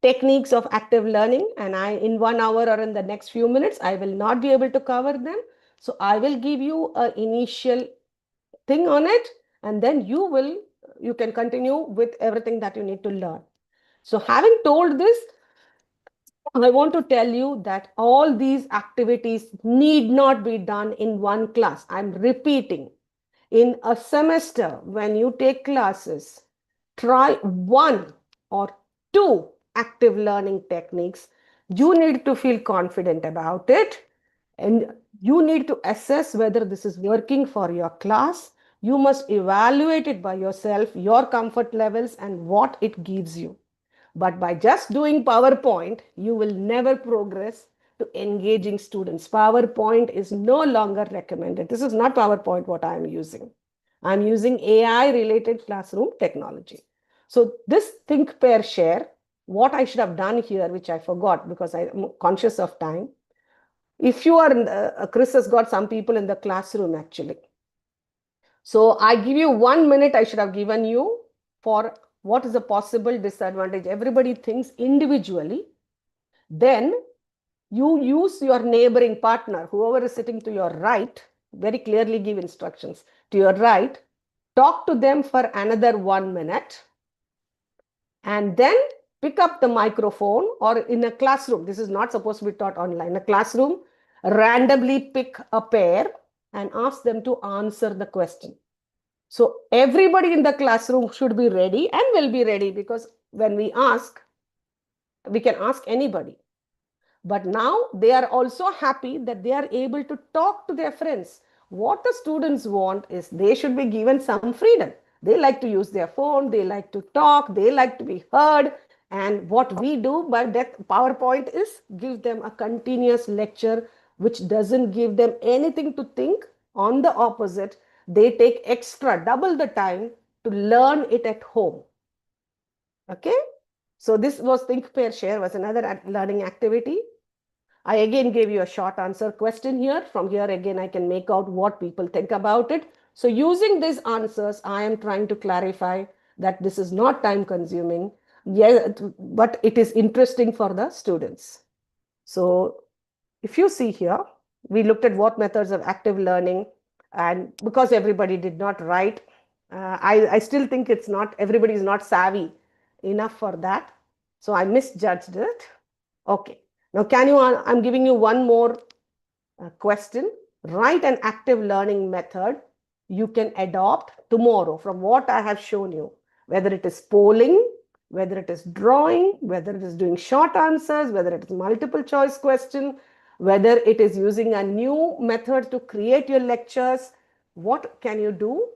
techniques of active learning, and in 1 hour or in the next few minutes, I will not be able to cover them. So I will give you an initial thing on it, and then you can continue with everything that you need to learn. So having told this, I want to tell you that all these activities need not be done in one class. I'm repeating. In a semester, when you take classes, try 1 or 2 active learning techniques. You need to feel confident about it, and you need to assess whether this is working for your class. You must evaluate it by yourself, your comfort levels, and what it gives you. But by just doing PowerPoint, you will never progress to engaging students. PowerPoint is no longer recommended. This is not PowerPoint what I am using. I'm using AI related classroom technology. So this think, pair, share, what I should have done here, which I forgot because I'm conscious of time. If you are, Chris has got some people in the classroom actually. So I give you 1 minute I should have given you for what is the possible disadvantage. Everybody thinks individually. Then you use your neighboring partner, whoever is sitting to your right, very clearly give instructions to your right, talk to them for another 1 minute, and then pick up the microphone, or in a classroom, this is not supposed to be taught online, a classroom, randomly pick a pair and ask them to answer the question. So everybody in the classroom should be ready and will be ready, because when we ask, we can ask anybody. But now they are also happy that they are able to talk to their friends. What the students want is they should be given some freedom. They like to use their phone, they like to talk, they like to be heard. And what we do by that PowerPoint is give them a continuous lecture which doesn't give them anything to think. On the opposite, they take extra, double the time to learn it at home. Okay? So this was Think, Pair, Share was another learning activity. I again gave you a short answer question here. From here, again, I can make out what people think about it. So using these answers, I am trying to clarify that this is not time consuming, but it is interesting for the students. So if you see here, we looked at what methods of active learning, and because everybody did not write, I still think it's not, everybody is not savvy enough for that. So I misjudged it. Okay. Now, I'm giving you one more question. Write an active learning method you can adopt tomorrow from what I have shown you, whether it is polling, whether it is drawing, whether it is doing short answers, whether it is multiple choice question, whether it is using a new method to create your lectures. What can you do?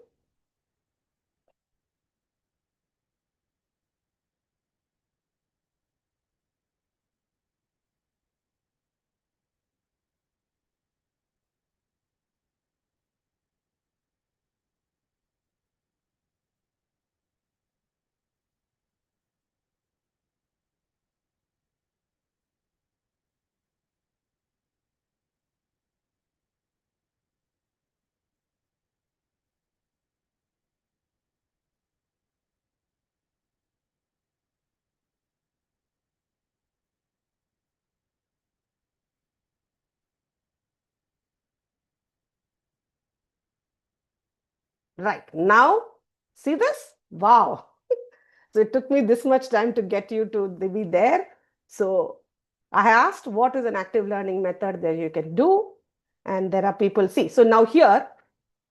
Right. Now, see this? Wow. So it took me this much time to get you to be there. So I asked what is an active learning method that you can do. And there are people, see, so now here,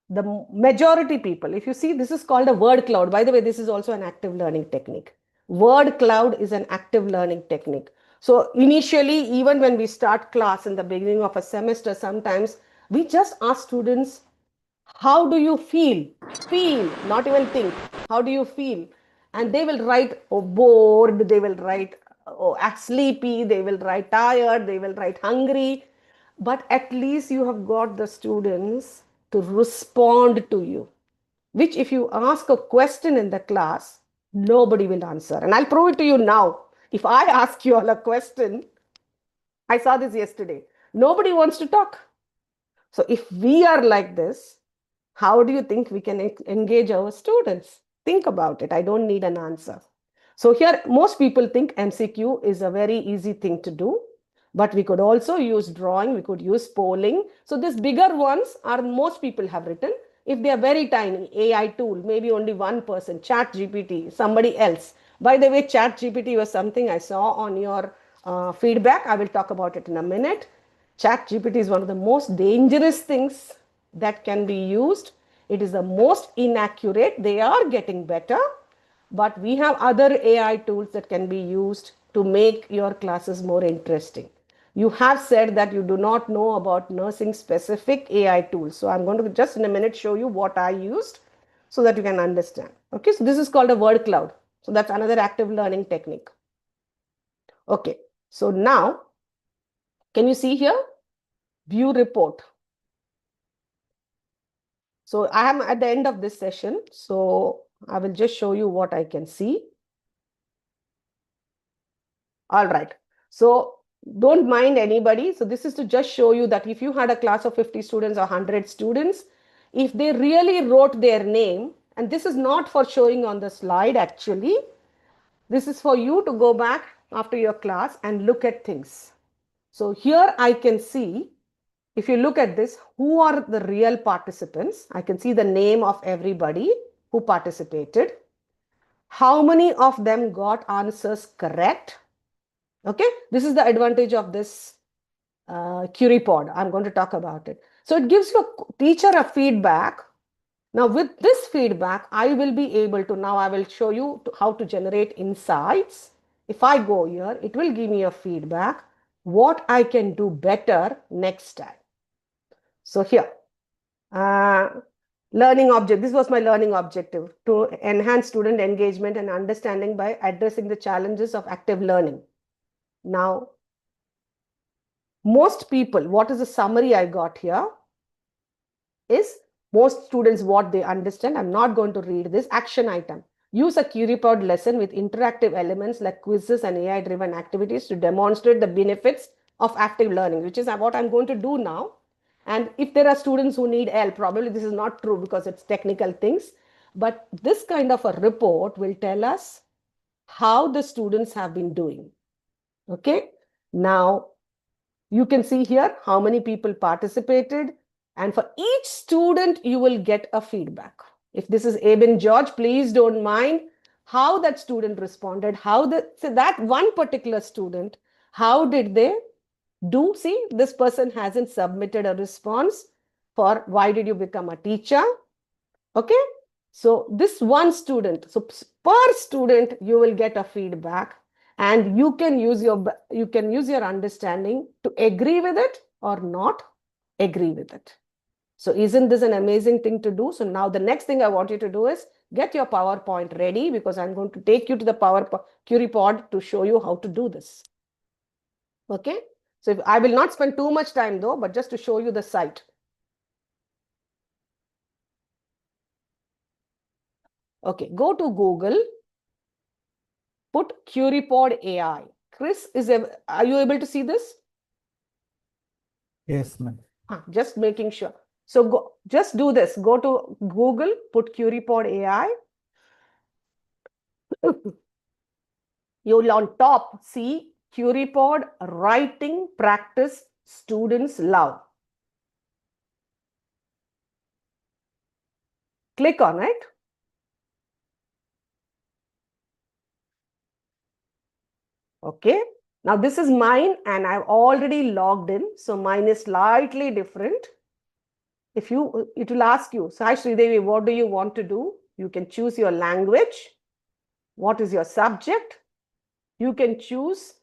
the majority people, if you see, this is called a word cloud. By the way, this is also an active learning technique. Word cloud is an active learning technique. So initially, even when we start class in the beginning of a semester, sometimes we just ask students, how do you feel? Feel, not even think. How do you feel? And they will write, oh, bored. They will write, oh, sleepy. They will write tired. They will write hungry. But at least you have got the students to respond to you, which if you ask a question in the class, nobody will answer. And I'll prove it to you now. If I ask you all a question, I saw this yesterday. Nobody wants to talk. So if we are like this, how do you think we can engage our students? Think about it. I don't need an answer. So here, most people think MCQ is a very easy thing to do, but we could also use drawing, we could use polling. So these bigger ones are most people have written. If they are very tiny, AI tool, maybe only one person, ChatGPT, somebody else. By the way, ChatGPT was something I saw on your feedback. I will talk about it in a minute. ChatGPT is one of the most dangerous things that can be used. It is the most inaccurate. They are getting better, but we have other AI tools that can be used to make your classes more interesting. You have said that you do not know about nursing specific AI tools. So I'm going to just in a minute show you what I used so that you can understand. Okay, so this is called a word cloud. So that's another active learning technique. Okay, so now can you see here? View report. So I am at the end of this session. So I will just show you what I can see. All right. So don't mind anybody. So this is to just show you that if you had a class of 50 students or 100 students, if they really wrote their name, and this is not for showing on the slide actually, this is for you to go back after your class and look at things. So here I can see, if you look at this, who are the real participants? I can see the name of everybody who participated. How many of them got answers correct? Okay, this is the advantage of this QueryPod. I'm going to talk about it. So it gives your teacher a feedback. Now with this feedback, I will be able to, now I will show you how to generate insights. If I go here, it will give me a feedback, what I can do better next time. So here, learning object, this was my learning objective, to enhance student engagement and understanding by addressing the challenges of active learning. Now, most people, what is the summary I got here is most students, what they understand. I'm not going to read this action item. Use a QueryPod lesson with interactive elements like quizzes and AI-driven activities to demonstrate the benefits of active learning, which is what I'm going to do now. And if there are students who need help, probably this is not true because it's technical things, but this kind of a report will tell us how the students have been doing. Okay, now you can see here how many people participated, and for each student you will get a feedback. If this is Eben George, please don't mind how that student responded, how that one particular student, how did they do? See, this person hasn't submitted a response for why did you become a teacher. Okay, so this one student, so per student you will get a feedback, and you can use your understanding to agree with it or not agree with it. So isn't this an amazing thing to do? So now the next thing I want you to do is get your PowerPoint ready, because I'm going to take you to the QueryPod to show you how to do this. Okay, so I will not spend too much time though, but just to show you the site. Okay, go to Google, put QueryPod AI. Chris, are you able to see this? Yes, ma'am. Just making sure. So just do this. Go to Google, put QueryPod AI. You'll on top see QueryPod writing practice students love. Click on it. Okay. Now this is mine and I've already logged in. So mine is slightly different. It will ask you, Sai Sridevi, what do you want to do? You can choose your language. What is your subject? You can choose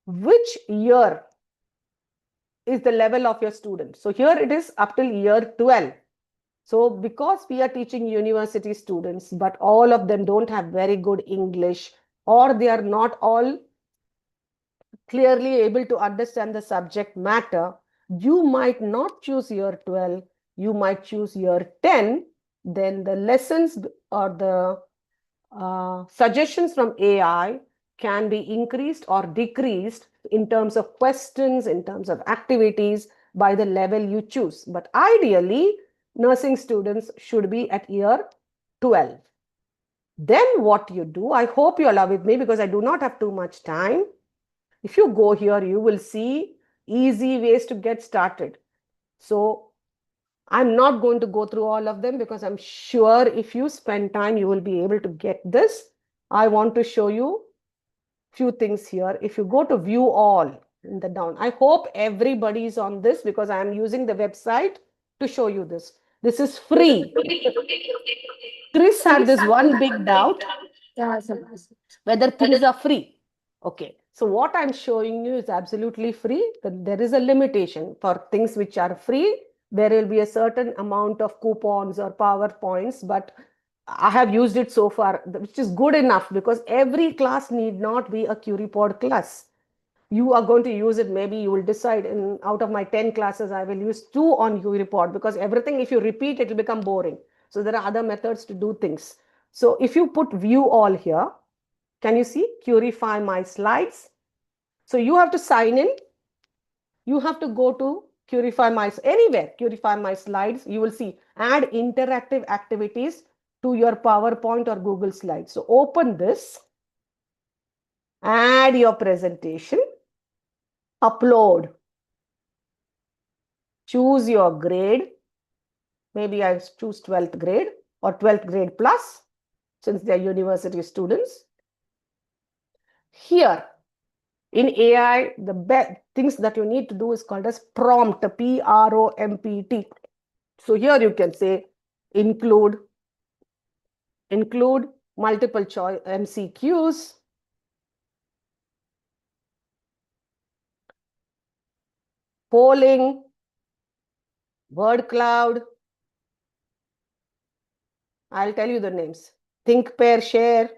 which year is the level of your student. So here it is up till year 12. So because we are teaching university students, but all of them don't have very good English, or they are not all clearly able to understand the subject matter, you might not choose year 12, you might choose year 10. Then the lessons or the suggestions from AI can be increased or decreased in terms of questions, in terms of activities by the level you choose. But ideally, nursing students should be at year 12. Then what you do, I hope you are with me because I do not have too much time. If you go here, you will see easy ways to get started. So I'm not going to go through all of them because I'm sure if you spend time, you will be able to get this. I want to show you a few things here. If you go to view all in the down, I hope everybody is on this because I'm using the website to show you this. This is free. Chris had this one big doubt whether things are free. Okay, so what I'm showing you is absolutely free, but there is a limitation for things which are free. There will be a certain amount of coupons or PowerPoints, but I have used it so far, which is good enough because every class need not be a QueryPod class. you are going to use it. Maybe you will decide out of my 10 classes, I will use 2 on QueryPod, because everything, if you repeat, it will become boring. So there are other methods to do things. So if you put view all here, can you see Curify my slides? So you have to sign in. You have to go to anywhere, Curify my slides. You will see add interactive activities to your PowerPoint or Google Slides. So open this, add your presentation, upload, choose your grade. Maybe I choose 12th grade or 12th grade plus, since they're university students. Here in AI, the best things that you need to do is called as prompt, PROMPT. So here you can say include multiple choice MCQs, polling, word cloud. I'll tell you the names. Think, pair, share,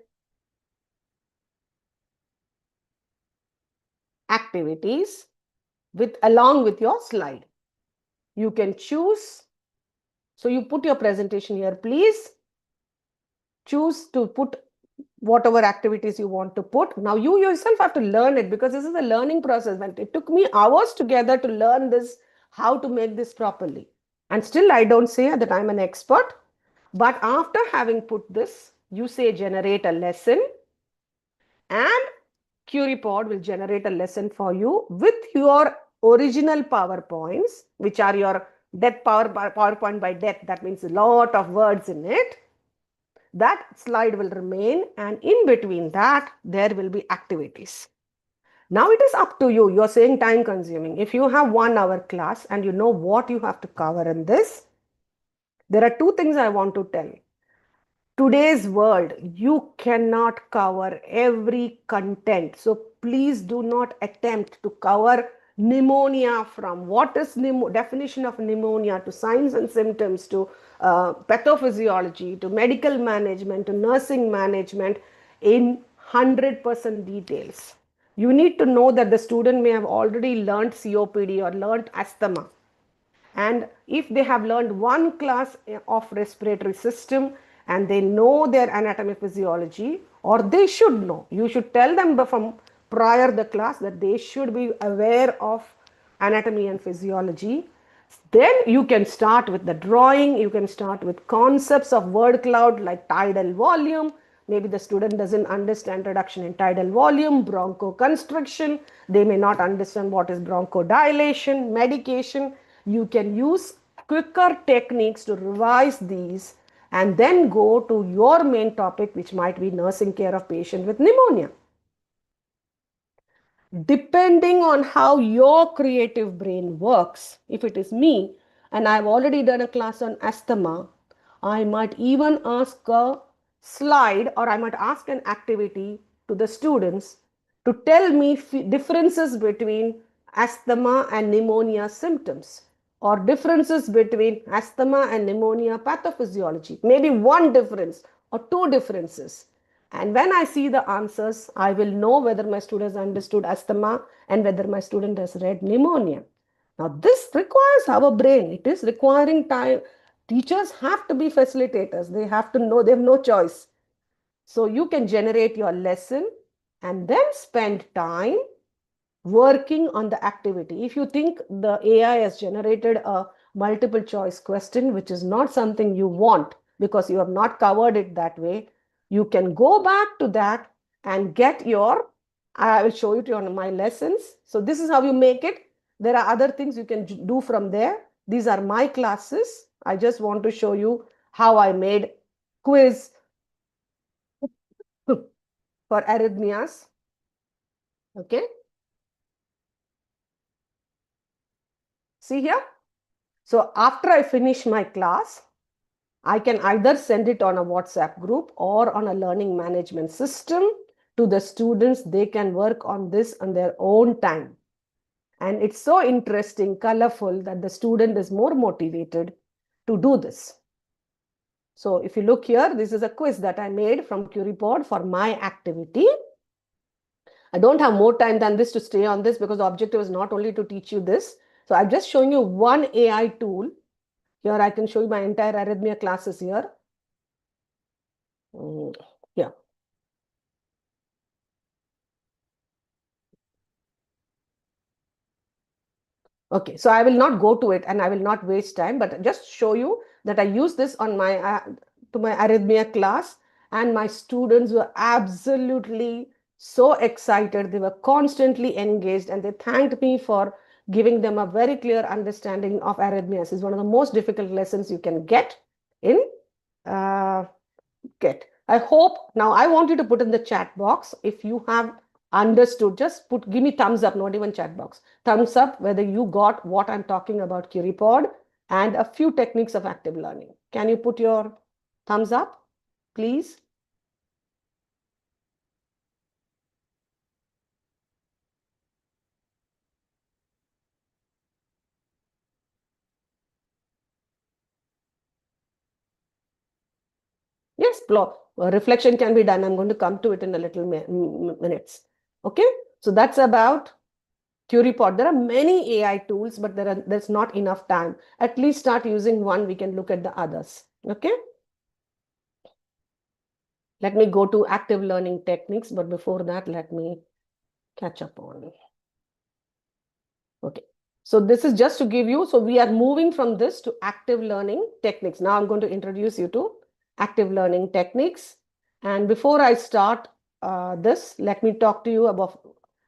activities along with your slide. You can choose. So you put your presentation here, please. Choose to put whatever activities you want to put. Now you yourself have to learn it, because this is a learning process. And it took me hours together to learn this, how to make this properly. And still I don't say that I'm an expert. But after having put this, you say generate a lesson, and QueryPod will generate a lesson for you with your original PowerPoints, which are your PowerPoint by death. That means a lot of words in it. That slide will remain, and in between that, there will be activities. Now it is up to you. You're saying time consuming. If you have 1 hour class and you know what you have to cover in this, there are 2 things I want to tell. Today's world, you cannot cover every content. So please do not attempt to cover pneumonia, from what is definition of pneumonia to signs and symptoms to pathophysiology to medical management to nursing management in 100% details. You need to know that the student may have already learned COPD or learned asthma. And if they have learned 1 class of respiratory system and they know their anatomy physiology, or they should know, you should tell them from prior the class that they should be aware of anatomy and physiology. Then you can start with the drawing. You can start with concepts of word cloud like tidal volume. Maybe the student doesn't understand reduction in tidal volume, bronchoconstriction. They may not understand what is bronchodilation, medication. You can use quicker techniques to revise these and then go to your main topic, which might be nursing care of patient with pneumonia. Depending on how your creative brain works, if it is me, and I've already done a class on asthma, I might even ask a slide, or I might ask an activity to the students to tell me differences between asthma and pneumonia symptoms, or differences between asthma and pneumonia pathophysiology, maybe 1 difference or 2 differences. And when I see the answers, I will know whether my student has understood asthma and whether my student has read pneumonia. Now, this requires our brain. It is requiring time. Teachers have to be facilitators. They have to know, they have no choice. So you can generate your lesson and then spend time working on the activity. If you think the AI has generated a multiple choice question, which is not something you want because you have not covered it that way, you can go back to that and get your, I will show it on my lessons. So this is how you make it. There are other things you can do from there. These are my classes. I just want to show you how I made quiz for arrhythmias. Okay. See here. So after I finish my class, I can either send it on a WhatsApp group or on a learning management system to the students. They can work on this on their own time. And it's so interesting, colorful, that the student is more motivated to do this. So if you look here, this is a quiz that I made from QueryPod for my activity. I don't have more time than this to stay on this because the objective is not only to teach you this. So I'm just showing you one AI tool. Here I can show you my entire arrhythmia classes here. Yeah. Okay, so I will not go to it and I will not waste time, but just show you that I use this on my to my arrhythmia class, and my students were absolutely so excited. They were constantly engaged and they thanked me for giving them a very clear understanding of arrhythmias. It's one of the most difficult lessons you can get in get. I hope now I want you to put in the chat box if you have understood. Just give me thumbs up, not even chat box. Thumbs up whether you got what I'm talking about Curipod and a few techniques of active learning. Can you put your thumbs up, please? Yes, reflection can be done. I'm going to come to it in a little minutes. Okay, so that's about Curipod. There are many AI tools, but there's not enough time. At least start using one, we can look at the others. Okay. Let me go to active learning techniques, but before that, let me catch up on. Okay. So this is just to give you, so we are moving from this to active learning techniques. Now I'm going to introduce you to active learning techniques. And before I start this, let me talk to you about,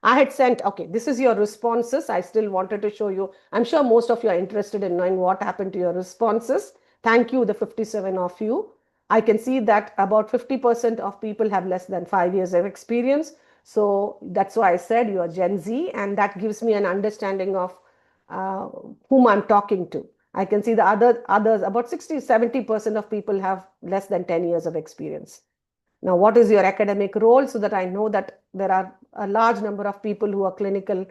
I had sent, okay, this is your responses. I still wanted to show you. I'm sure most of you are interested in knowing what happened to your responses. Thank you, the 57 of you. I can see that about 50% of people have less than 5 years of experience. So that's why I said you are Gen Z, and that gives me an understanding of whom I'm talking to. I can see the others, about 60-70% of people have less than 10 years of experience. Now, what is your academic role? So that I know that there are a large number of people who are clinical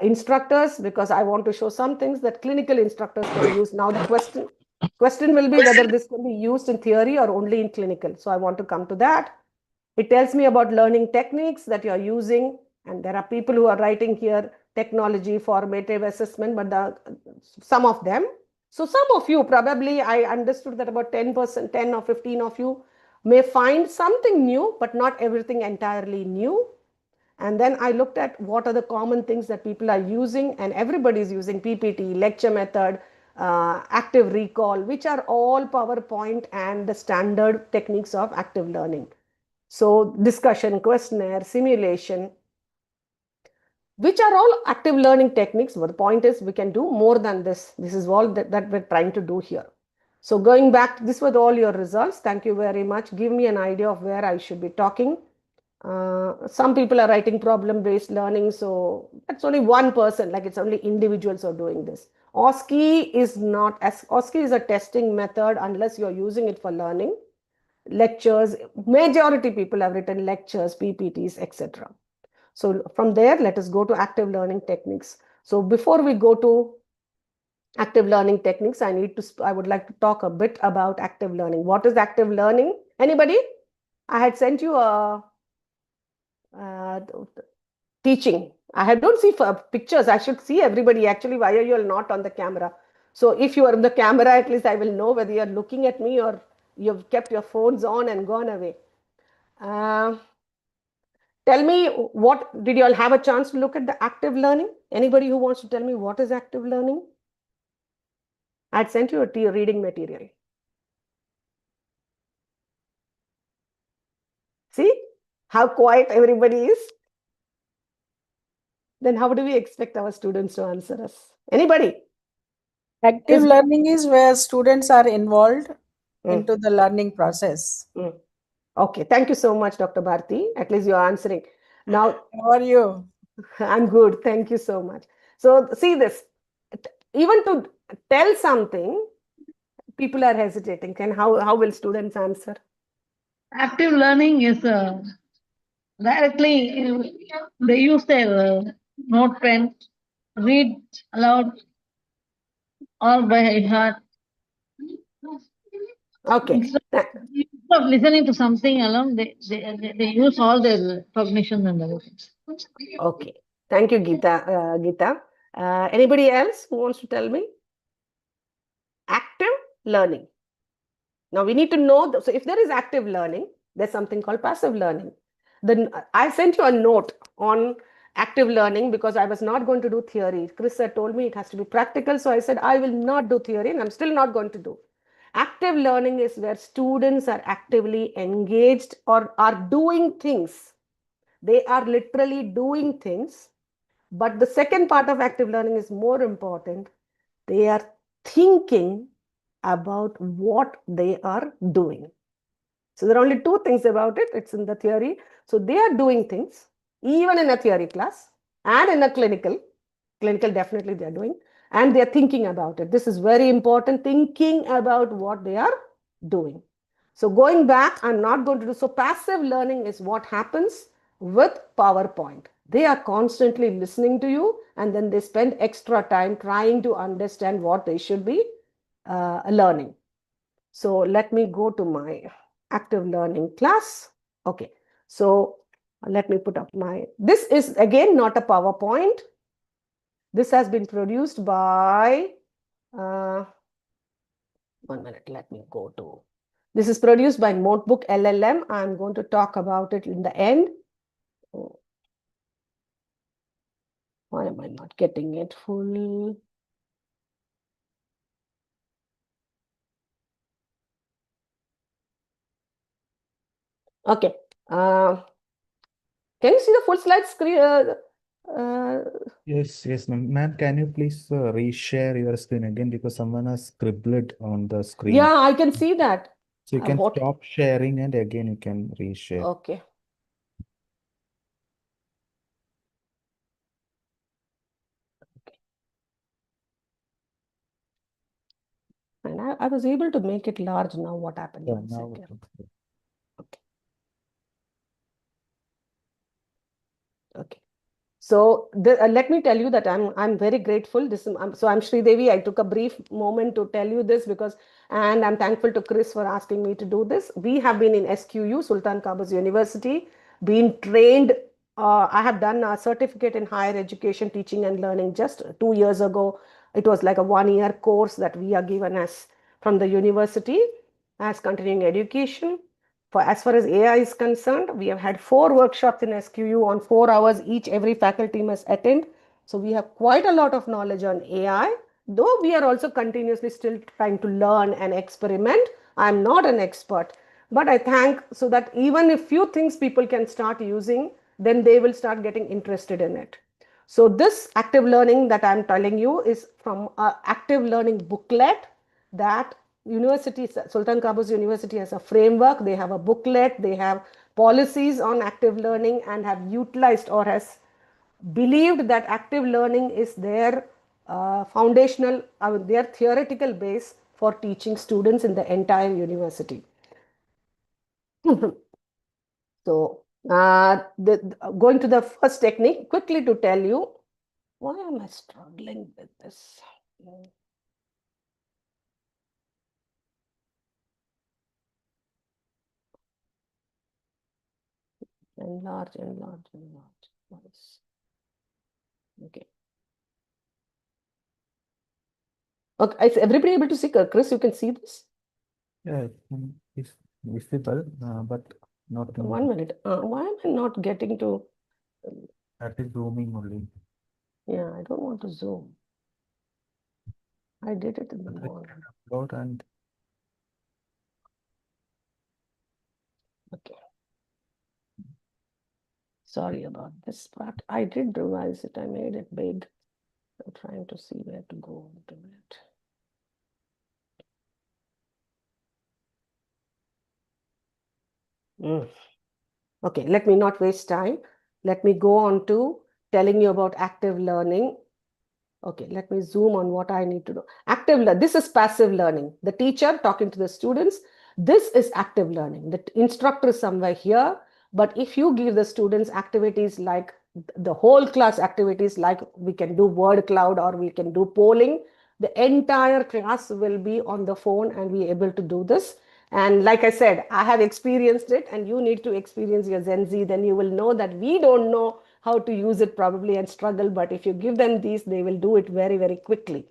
instructors, because I want to show some things that clinical instructors can use. Now, the question will be whether this can be used in theory or only in clinical. So I want to come to that. It tells me about learning techniques that you're using. And there are people who are writing here technology, formative assessment, but some of them. So some of you, probably I understood that about 10%, 10 or 15 of you may find something new, but not everything entirely new. And then I looked at what are the common things that people are using, and everybody is using PPT, lecture method, active recall, which are all PowerPoint and the standard techniques of active learning. So discussion, questionnaire, simulation, which are all active learning techniques. But the point is we can do more than this. This is all that we're trying to do here. So going back, this were all your results. Thank you very much. Give me an idea of where I should be talking. Some people are writing problem-based learning. So that's only one person, like it's only individuals who are doing this. OSCE is not, OSCE is a testing method unless you're using it for learning. Lectures, majority people have written lectures, PPTs, etc. So from there, let us go to active learning techniques. So before we go to active learning techniques, I would like to talk a bit about active learning. What is active learning? Anybody? I had sent you a teaching. I don't see pictures. I should see everybody. Actually, why are you all not on the camera? So if you are on the camera, at least I will know whether you're looking at me or you've kept your phones on and gone away. Tell me, what did you all have a chance to look at the active learning? Anybody who wants to tell me what is active learning? I'd sent you a reading material. See how quiet everybody is? Then how do we expect our students to answer us? Anybody? Active learning is where students are involved into the learning process. Okay, thank you so much, Dr. Bharti. At least you're answering. Now, how are you? I'm good. Thank you so much. So see this, even to tell something, people are hesitating. How will students answer? Active learning is directly, they use their note pen, read aloud or by heart. Okay. Instead of listening to something alone, they use all their cognition and everything. Okay. Thank you, Geeta. Anybody else who wants to tell me? Active learning. Now we need to know, so if there is active learning, there's something called passive learning. Then I sent you a note on active learning because I was not going to do theory. Chris had told me it has to be practical. So I said, I will not do theory and I'm still not going to do. Active learning is where students are actively engaged or are doing things. They are literally doing things. But the second part of active learning is more important. They are thinking about what they are doing. So there are only two things about it. It's in the theory. So they are doing things, even in a theory class and in a clinical definitely they are doing, and they are thinking about it. This is very important, thinking about what they are doing. So going back, I'm not going to do, so passive learning is what happens with PowerPoint. They are constantly listening to you and then they spend extra time trying to understand what they should be learning. So let me go to my active learning class. Okay, so let me put up this is again not a PowerPoint. This has been produced by, 1 minute, let me go to, this is produced by Notebook LLM. I'm going to talk about it in the end. Why am I not getting it full? Okay. Can you see the full slide screen? Yes, ma'am. Can you please reshare your screen again because someone has scribbled on the screen. Yeah, I can see that. So you can what- stop sharing and again you can reshare. Okay. And I was able to make it large now. What happened? Yeah, One now second. Okay. Okay. So let me tell you that I'm very grateful. So I'm Sri Devi. I took a brief moment to tell you this and I'm thankful to Chris for asking me to do this. We have been in SQU, Sultan Qaboos University, been trained. I have done a certificate in higher education, teaching and learning just 2 years ago. It was like a 1-year course that we are given as from the university as continuing education. As far as AI is concerned, we have had 4 workshops in SQU on 4 hours each. Every faculty must attend. So we have quite a lot of knowledge on AI, though we are also continuously still trying to learn and experiment. I'm not an expert, but I thank so that even if few things people can start using, then they will start getting interested in it. So this active learning that I'm telling you is from an active learning booklet that Sultan Qaboos University has a framework. They have a booklet. They have policies on active learning and have utilized or has believed that active learning is their foundational, their theoretical base for teaching students in the entire university. So going to the first technique, quickly to tell you, why am I struggling with this? Enlarge. Nice. Okay. Okay, is everybody able to see? Chris, you can see this? Yeah, it's visible, but not. 1 minute. Why am I not getting to? That is zooming only. Yeah, I don't want to zoom. I did it in the morning. Upload and Okay. Sorry about this part. I did revise it. I made it big. I'm trying to see where to go to it. Okay, let me not waste time. Let me go on to telling you about active learning. Okay, let me zoom on what I need to do. This is passive learning. The teacher talking to the students. This is active learning. The instructor is somewhere here. But if you give the students activities like the whole class activities, like we can do word cloud or we can do polling, the entire class will be on the phone and be able to do this. And like I said, I have experienced it, and you need to experience your Gen Z, then you will know that we don't know how to use it probably and struggle, but if you give them these, they will do it very, very quickly.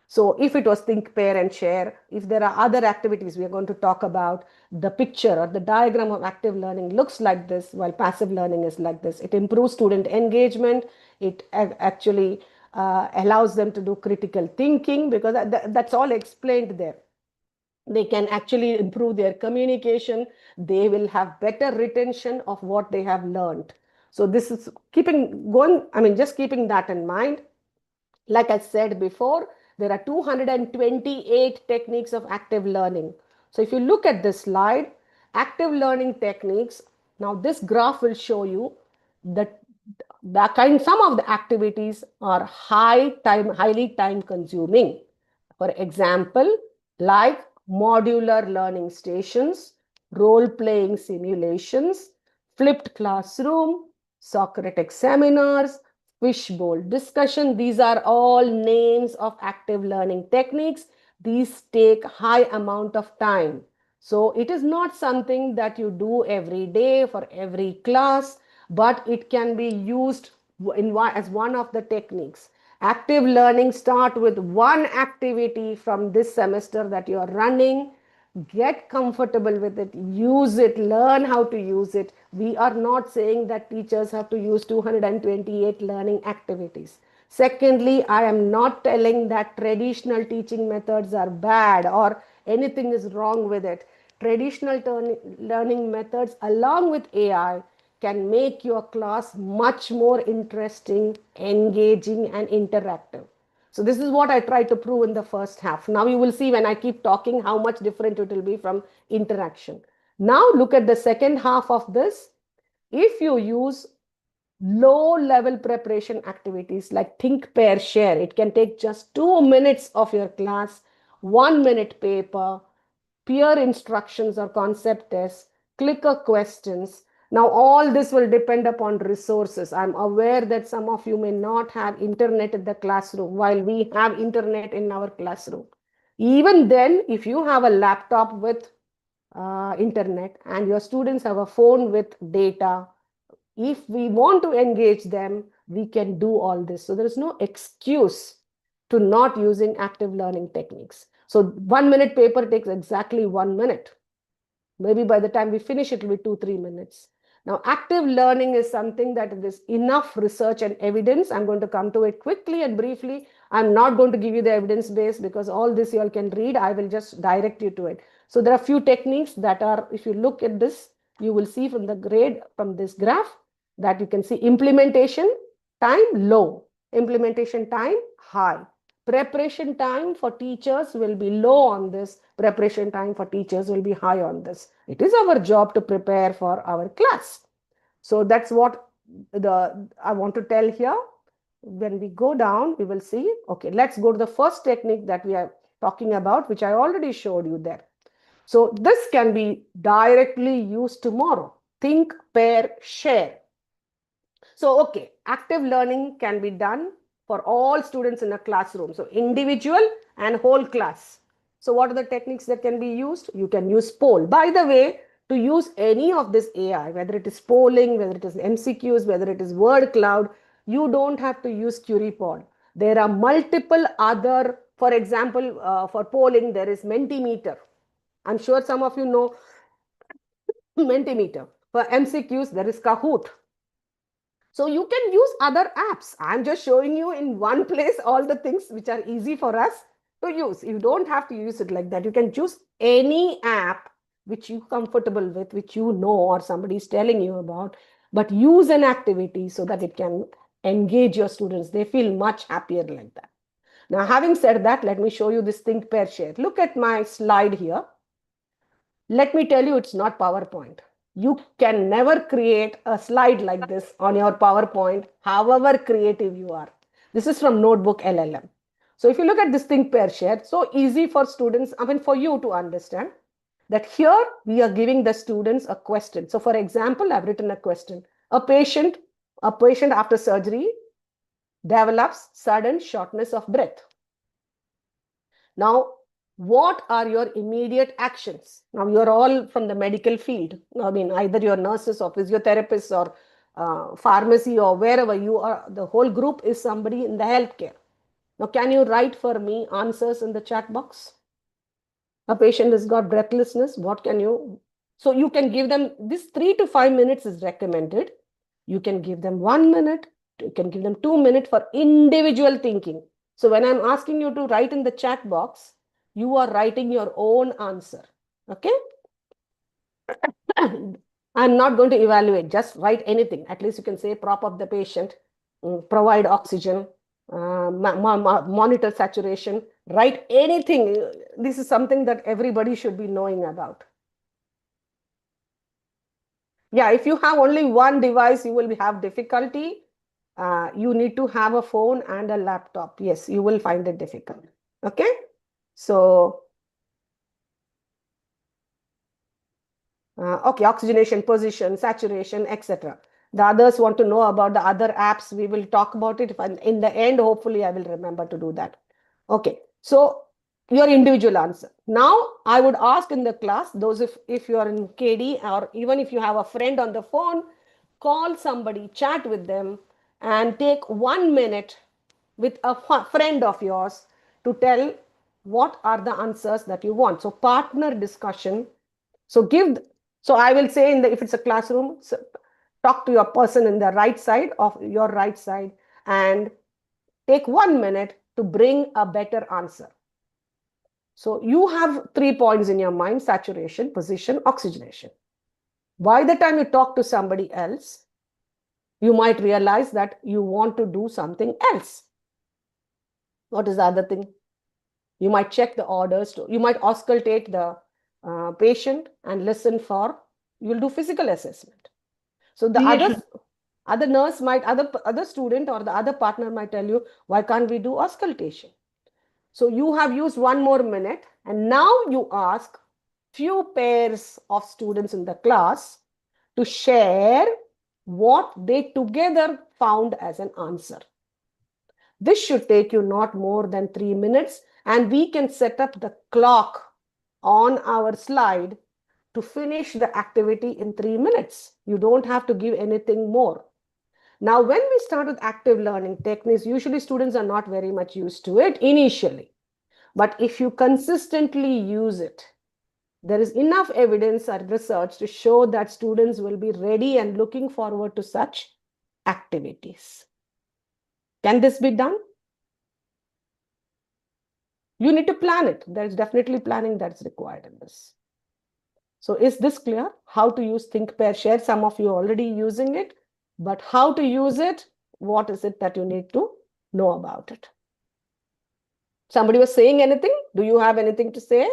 So if it was think, pair, and share, if there are other activities we are going to talk about, the picture or the diagram of active learning looks like this, while passive learning is like this. It improves student engagement. It actually allows them to do critical thinking, because that's all explained there. They can actually improve their communication. They will have better retention of what they have learned. So this is just keeping that in mind. Like I said before, there are 228 techniques of active learning. So if you look at this slide, active learning techniques, now this graph will show you that some of the activities are highly time consuming. For example, like modular learning stations, role-playing simulations, flipped classroom, Socratic seminars, fishbowl discussion. These are all names of active learning techniques. These take high amount of time. So it is not something that you do every day for every class, but it can be used as one of the techniques. Active learning start with one activity from this semester that you are running. Get comfortable with it, use it, learn how to use it. We are not saying that teachers have to use 228 learning activities. Secondly, I am not telling that traditional teaching methods are bad or anything is wrong with it. Traditional learning methods along with AI can make your class much more interesting, engaging, and interactive. So this is what I try to prove in the first half. Now you will see when I keep talking how much different it will be from interaction. Now look at the second half of this. If you use low-level preparation activities like think, pair, share, it can take just 2 minutes of your class, 1 minute paper, peer instructions or concept tests, clicker questions. Now, all this will depend upon resources. I'm aware that some of you may not have internet in the classroom, while we have internet in our classroom. Even then, if you have a laptop with internet and your students have a phone with data, if we want to engage them, we can do all this. So there is no excuse to not using active learning techniques. So 1 minute paper takes exactly 1 minute. Maybe by the time we finish, it will be 2-3 minutes. Now, active learning is something that there's enough research and evidence. I'm going to come to it quickly and briefly. I'm not going to give you the evidence base because all this you all can read. I will just direct you to it. So there are a few techniques that are, if you look at this, you will see from the grade, from this graph, that you can see implementation time low, implementation time high. Preparation time for teachers will be low on this. Preparation time for teachers will be high on this. It is our job to prepare for our class. So that's what I want to tell here. When we go down, we will see, okay, let's go to the first technique that we are talking about, which I already showed you there. So this can be directly used tomorrow. Think, pair, share. So, okay, active learning can be done for all students in a classroom. So, individual and whole class. So, what are the techniques that can be used? You can use poll. By the way, to use any of this AI, whether it is polling, whether it is MCQs, whether it is word cloud, you don't have to use QueryPod. There are multiple other, for example, for polling, there is Mentimeter. I'm sure some of you know Mentimeter. For MCQs, there is Kahoot. So you can use other apps. I'm just showing you in one place all the things which are easy for us to use. You don't have to use it like that. You can choose any app which you're comfortable with, which you know or somebody is telling you about, but use an activity so that it can engage your students. They feel much happier like that. Now, having said that, let me show you this think, pair, share. Look at my slide here. Let me tell you, it's not PowerPoint. You can never create a slide like this on your PowerPoint, however creative you are. This is from Notebook LLM. So if you look at this think, pair, share, so easy for students, for you to understand that here we are giving the students a question. So for example, I've written a question. A patient after surgery develops sudden shortness of breath. Now, What are your immediate actions? Now, you're all from the medical field. I mean, either you're nurses or physiotherapists or pharmacy or wherever you are. The whole group is somebody in the healthcare. Now, can you write for me answers in the chat box? A patient has got breathlessness. What can you? So you can give them this 3 to 5 minutes is recommended. You can give them 1 minute. You can give them 2 minutes for individual thinking. So when I'm asking you to write in the chat box, you are writing your own answer. Okay? I'm not going to evaluate, just write anything. At least you can say prop up the patient, provide oxygen, monitor saturation, write anything. This is something that everybody should be knowing about. Yeah, if you have only one device, you will have difficulty. You need to have a phone and a laptop. Yes, you will find it difficult. Okay? So, okay, oxygenation, position, saturation, etc. The others want to know about the other apps. We will talk about it. In the end, hopefully, I will remember to do that. Okay, so your individual answer. Now, I would ask in the class, those if you are in KD or even if you have a friend on the phone, call somebody, chat with them, and take 1 minute with a friend of yours to tell what are the answers that you want. So partner discussion. So I will say if it's a classroom, so talk to your person in the right side of your right side and take 1 minute to bring a better answer. So you have 3 points in your mind: saturation, position, oxygenation. By the time you talk to somebody else, you might realize that you want to do something else. What is the other thing? You might check the orders. You might auscultate the patient and listen for, you'll do physical assessment. So the other nurse might, other student or the other partner might tell you, why can't we do auscultation? So you have used 1 more minute and now you ask few pairs of students in the class to share what they together found as an answer. This should take you not more than 3 minutes, and we can set up the clock on our slide to finish the activity in 3 minutes. You don't have to give anything more. Now, when we start with active learning techniques, usually students are not very much used to it initially. But if you consistently use it, there is enough evidence and research to show that students will be ready and looking forward to such activities. Can this be done? You need to plan it. There's definitely planning that's required in this. So is this clear? How to use Think, Pair, Share? Some of you are already using it, but how to use it? What is it that you need to know about it? Somebody was saying anything? Do you have anything to say?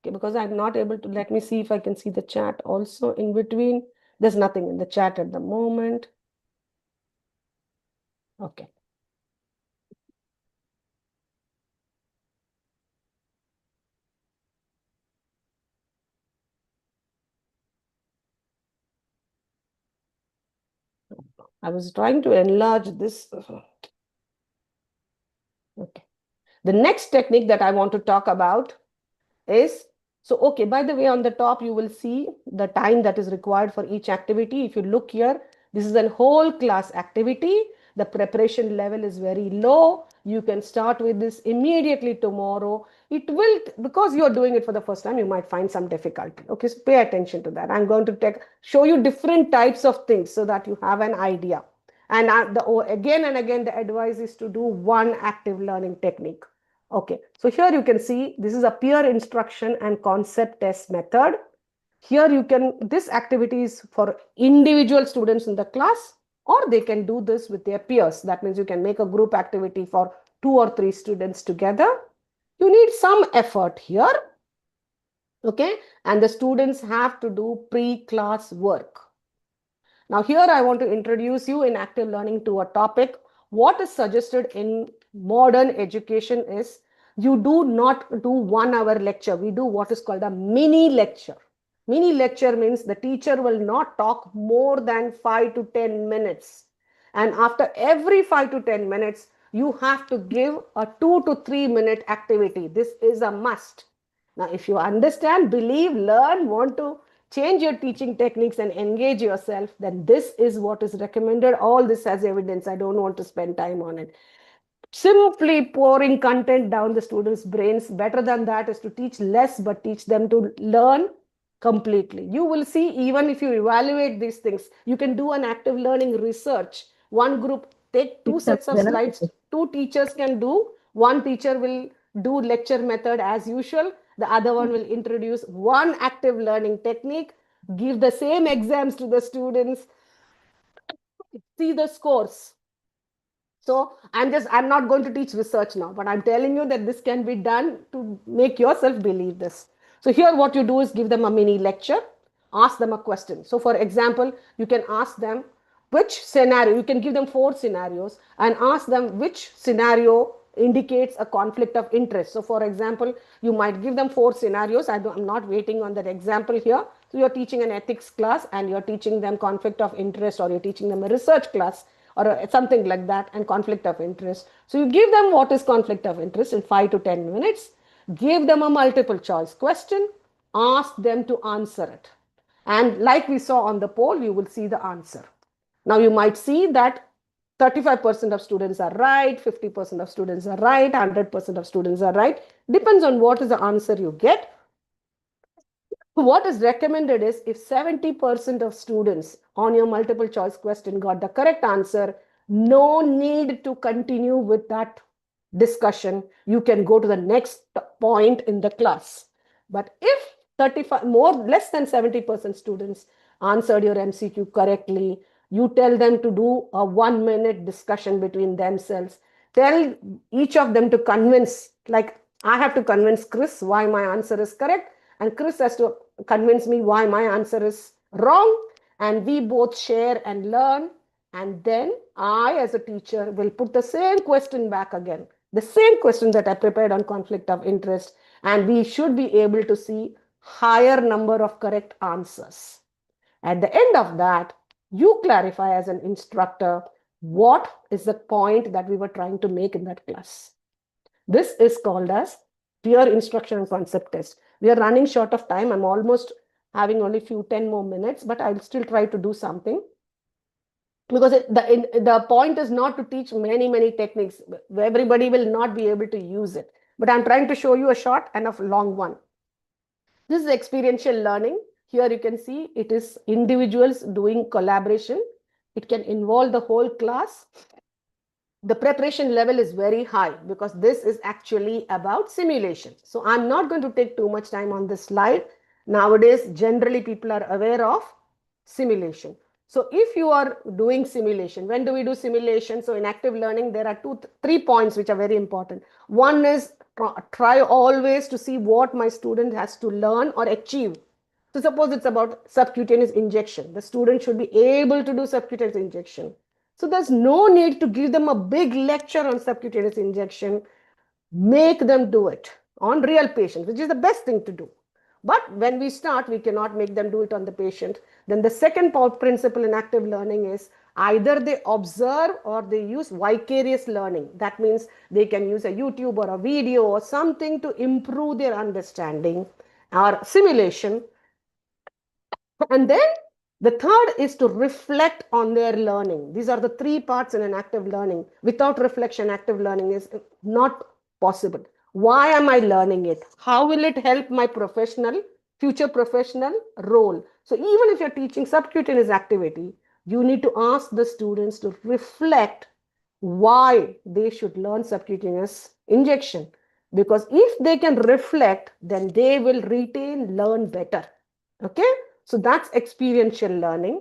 Okay, because I'm not able to, let me see if I can see the chat also in between. There's nothing in the chat at the moment. Okay. I was trying to enlarge this. Okay. The next technique that I want to talk about is, so okay, by the way, on the top, you will see the time that is required for each activity. If you look here, this is a whole class activity. The preparation level is very low. You can start with this immediately tomorrow. It will, because you are doing it for the first time, you might find some difficulty. Okay, so pay attention to that. I'm going to show you different types of things so that you have an idea. And again and again, the advice is to do one active learning technique. Okay, so here you can see this is a peer instruction and concept test method. Here you can, this activity is for individual students in the class, or they can do this with their peers. That means you can make a group activity for 2 or 3 students together. You need some effort here. Okay, and the students have to do pre-class work. Now here I want to introduce you in active learning to a topic. What is suggested in modern education is you do not do 1 hour lecture. We do what is called a mini lecture. Mini lecture means the teacher will not talk more than 5 to 10 minutes. And after every 5 to 10 minutes, you have to give a 2 to 3 minute activity. This is a must. Now, if you understand, believe, learn, want to change your teaching techniques and engage yourself, then this is what is recommended. All this has evidence. I don't want to spend time on it. Simply pouring content down the students' brains. Better than that is to teach less, but teach them to learn completely. You will see, even if you evaluate these things, you can do an active learning research. One group take 2 sets of slides, 2 teachers can do. One teacher will do lecture method as usual. The other one will introduce one active learning technique, give the same exams to the students, see the scores. So I'm not going to teach research now, but I'm telling you that this can be done to make yourself believe this. So here what you do is give them a mini lecture, ask them a question. So for example, you can ask them which scenario, you can give them 4 scenarios and ask them which scenario indicates a conflict of interest. So for example, you might give them 4 scenarios. I'm not waiting on that example here. So you're teaching an ethics class and you're teaching them conflict of interest, or you're teaching them a research class, or something like that, and conflict of interest. So you give them what is conflict of interest in 5 to 10 minutes, give them a multiple choice question, ask them to answer it. And like we saw on the poll, you will see the answer. Now you might see that 35% of students are right, 50% of students are right, 100% of students are right. Depends on what is the answer you get. What is recommended is if 70% of students on your multiple choice question got the correct answer, no need to continue with that discussion. You can go to the next point in the class. But if less than 70% students answered your MCQ correctly, you tell them to do a 1-minute discussion between themselves. Tell each of them to convince, like I have to convince Chris why my answer is correct, and Chris has to convince me why my answer is wrong, and we both share and learn. And then I, as a teacher, will put the same question back again, the same question that I prepared on conflict of interest, and we should be able to see higher number of correct answers. At the end of that, you clarify as an instructor what is the point that we were trying to make in that class. This is called as peer instruction and concept test. We are running short of time. I'm almost having only 10 more minutes, but I'll still try to do something. Because the point is not to teach many techniques. Everybody will not be able to use it. But I'm trying to show you a short and a long one. This is experiential learning. Here you can see it is individuals doing collaboration. It can involve the whole class. The preparation level is very high because this is actually about simulation. So I'm not going to take too much time on this slide. Nowadays, generally people are aware of simulation. So if you are doing simulation, when do we do simulation? So in active learning, there are 3 points which are very important. One is try always to see what my student has to learn or achieve. So suppose it's about subcutaneous injection. The student should be able to do subcutaneous injection. So there's no need to give them a big lecture on subcutaneous injection. Make them do it on real patients, which is the best thing to do. But when we start, we cannot make them do it on the patient. Then the second principle in active learning is either they observe or they use vicarious learning. That means they can use a YouTube or a video or something to improve their understanding or simulation. And then the third is to reflect on their learning. These are the 3 parts in an active learning. Without reflection, active learning is not possible. Why am I learning it? How will it help my future professional role? So even if you're teaching subcutaneous activity, you need to ask the students to reflect why they should learn subcutaneous injection. Because if they can reflect, then they will retain, learn better. Okay? So that's experiential learning.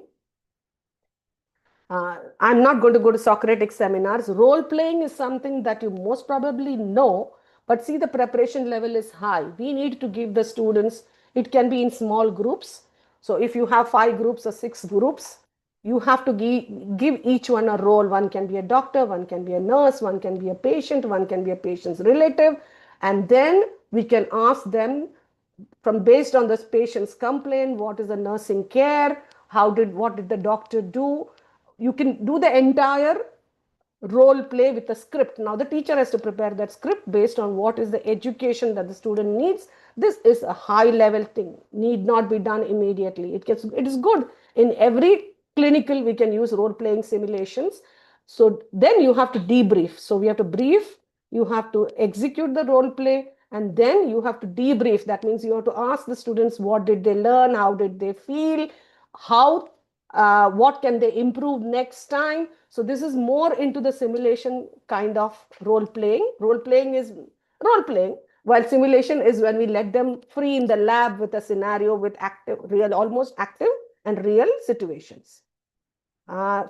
I'm not going to go to Socratic seminars. Role playing is something that you most probably know, but see, the preparation level is high. We need to give the students, it can be in small groups. So if you have 5 groups or 6 groups, you have to give each one a role. One can be a doctor, one can be a nurse, one can be a patient, one can be a patient's relative. And then we can ask them, based on this patient's complaint, what is the nursing care? What did the doctor do? you can do the entire role play with a script. Now the teacher has to prepare that script based on what is the education that the student needs. This is a high level thing, need not be done immediately. It is good. In every clinical, we can use role playing simulations. So then you have to debrief. So we have to brief, you have to execute the role play, and then you have to debrief. That means you have to ask the students, what did they learn? How did they feel? What can they improve next time? So this is more into the simulation kind of role playing. Role playing is role playing, while simulation is when we let them free in the lab with a scenario with active, real, almost active and real situations.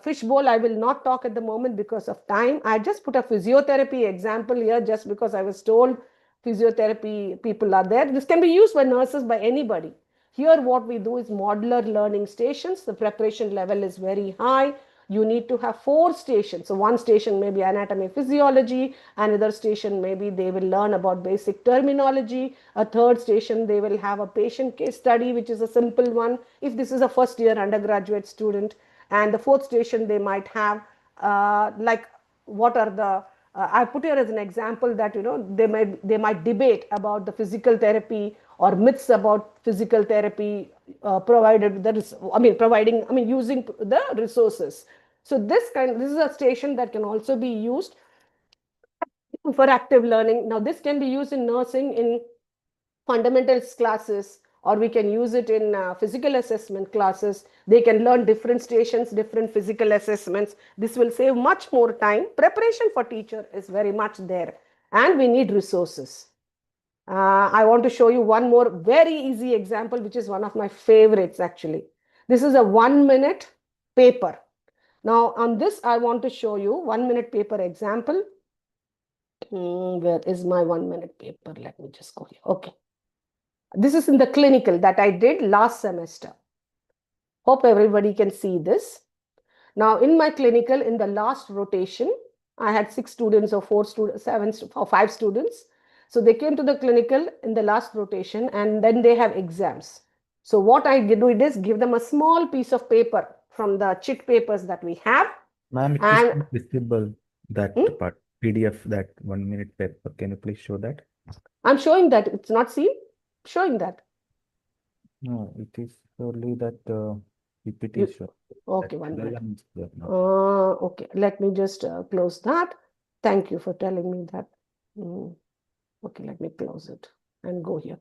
Fishbowl, I will not talk at the moment because of time. I just put a physiotherapy example here just because I was told physiotherapy people are there. This can be used by nurses, by anybody. Here what we do is modular learning stations. The preparation level is very high. You need to have 4 stations. So one station may be anatomy, physiology. Another station maybe they will learn about basic terminology. A third station they will have a patient case study, which is a simple one if this is a first year undergraduate student. And the 4th station they might have like what are the I put here as an example that they might debate about the physical therapy or myths about physical therapy provided that is using the resources. So this is a station that can also be used for active learning. Now this can be used in nursing in fundamentals classes, or we can use it in physical assessment classes. They can learn different stations, different physical assessments. This will save much more time. Preparation for teacher is very much there, and we need resources. I want to show you one more very easy example, which is one of my favorites actually. This is a 1-minute paper. Now on this, I want to show you 1-minute paper example. Where is my 1-minute paper? Let me just go here. Okay. This is in the clinical that I did last semester. Hope everybody can see this. Now in my clinical, in the last rotation, I had 6 students or 4 students, 7 or 5 students. So they came to the clinical in the last rotation, and then they have exams. So what I do is give them a small piece of paper from the chit papers that we have. Ma'am, it is not visible, that part, PDF, that 1-minute paper. Can you please show that? I'm showing that. It's not seen? Showing that. No, it is only that PPT show. Okay, 1 minute. Okay, let me just close that. Thank you for telling me that. Okay, let me close it and go here.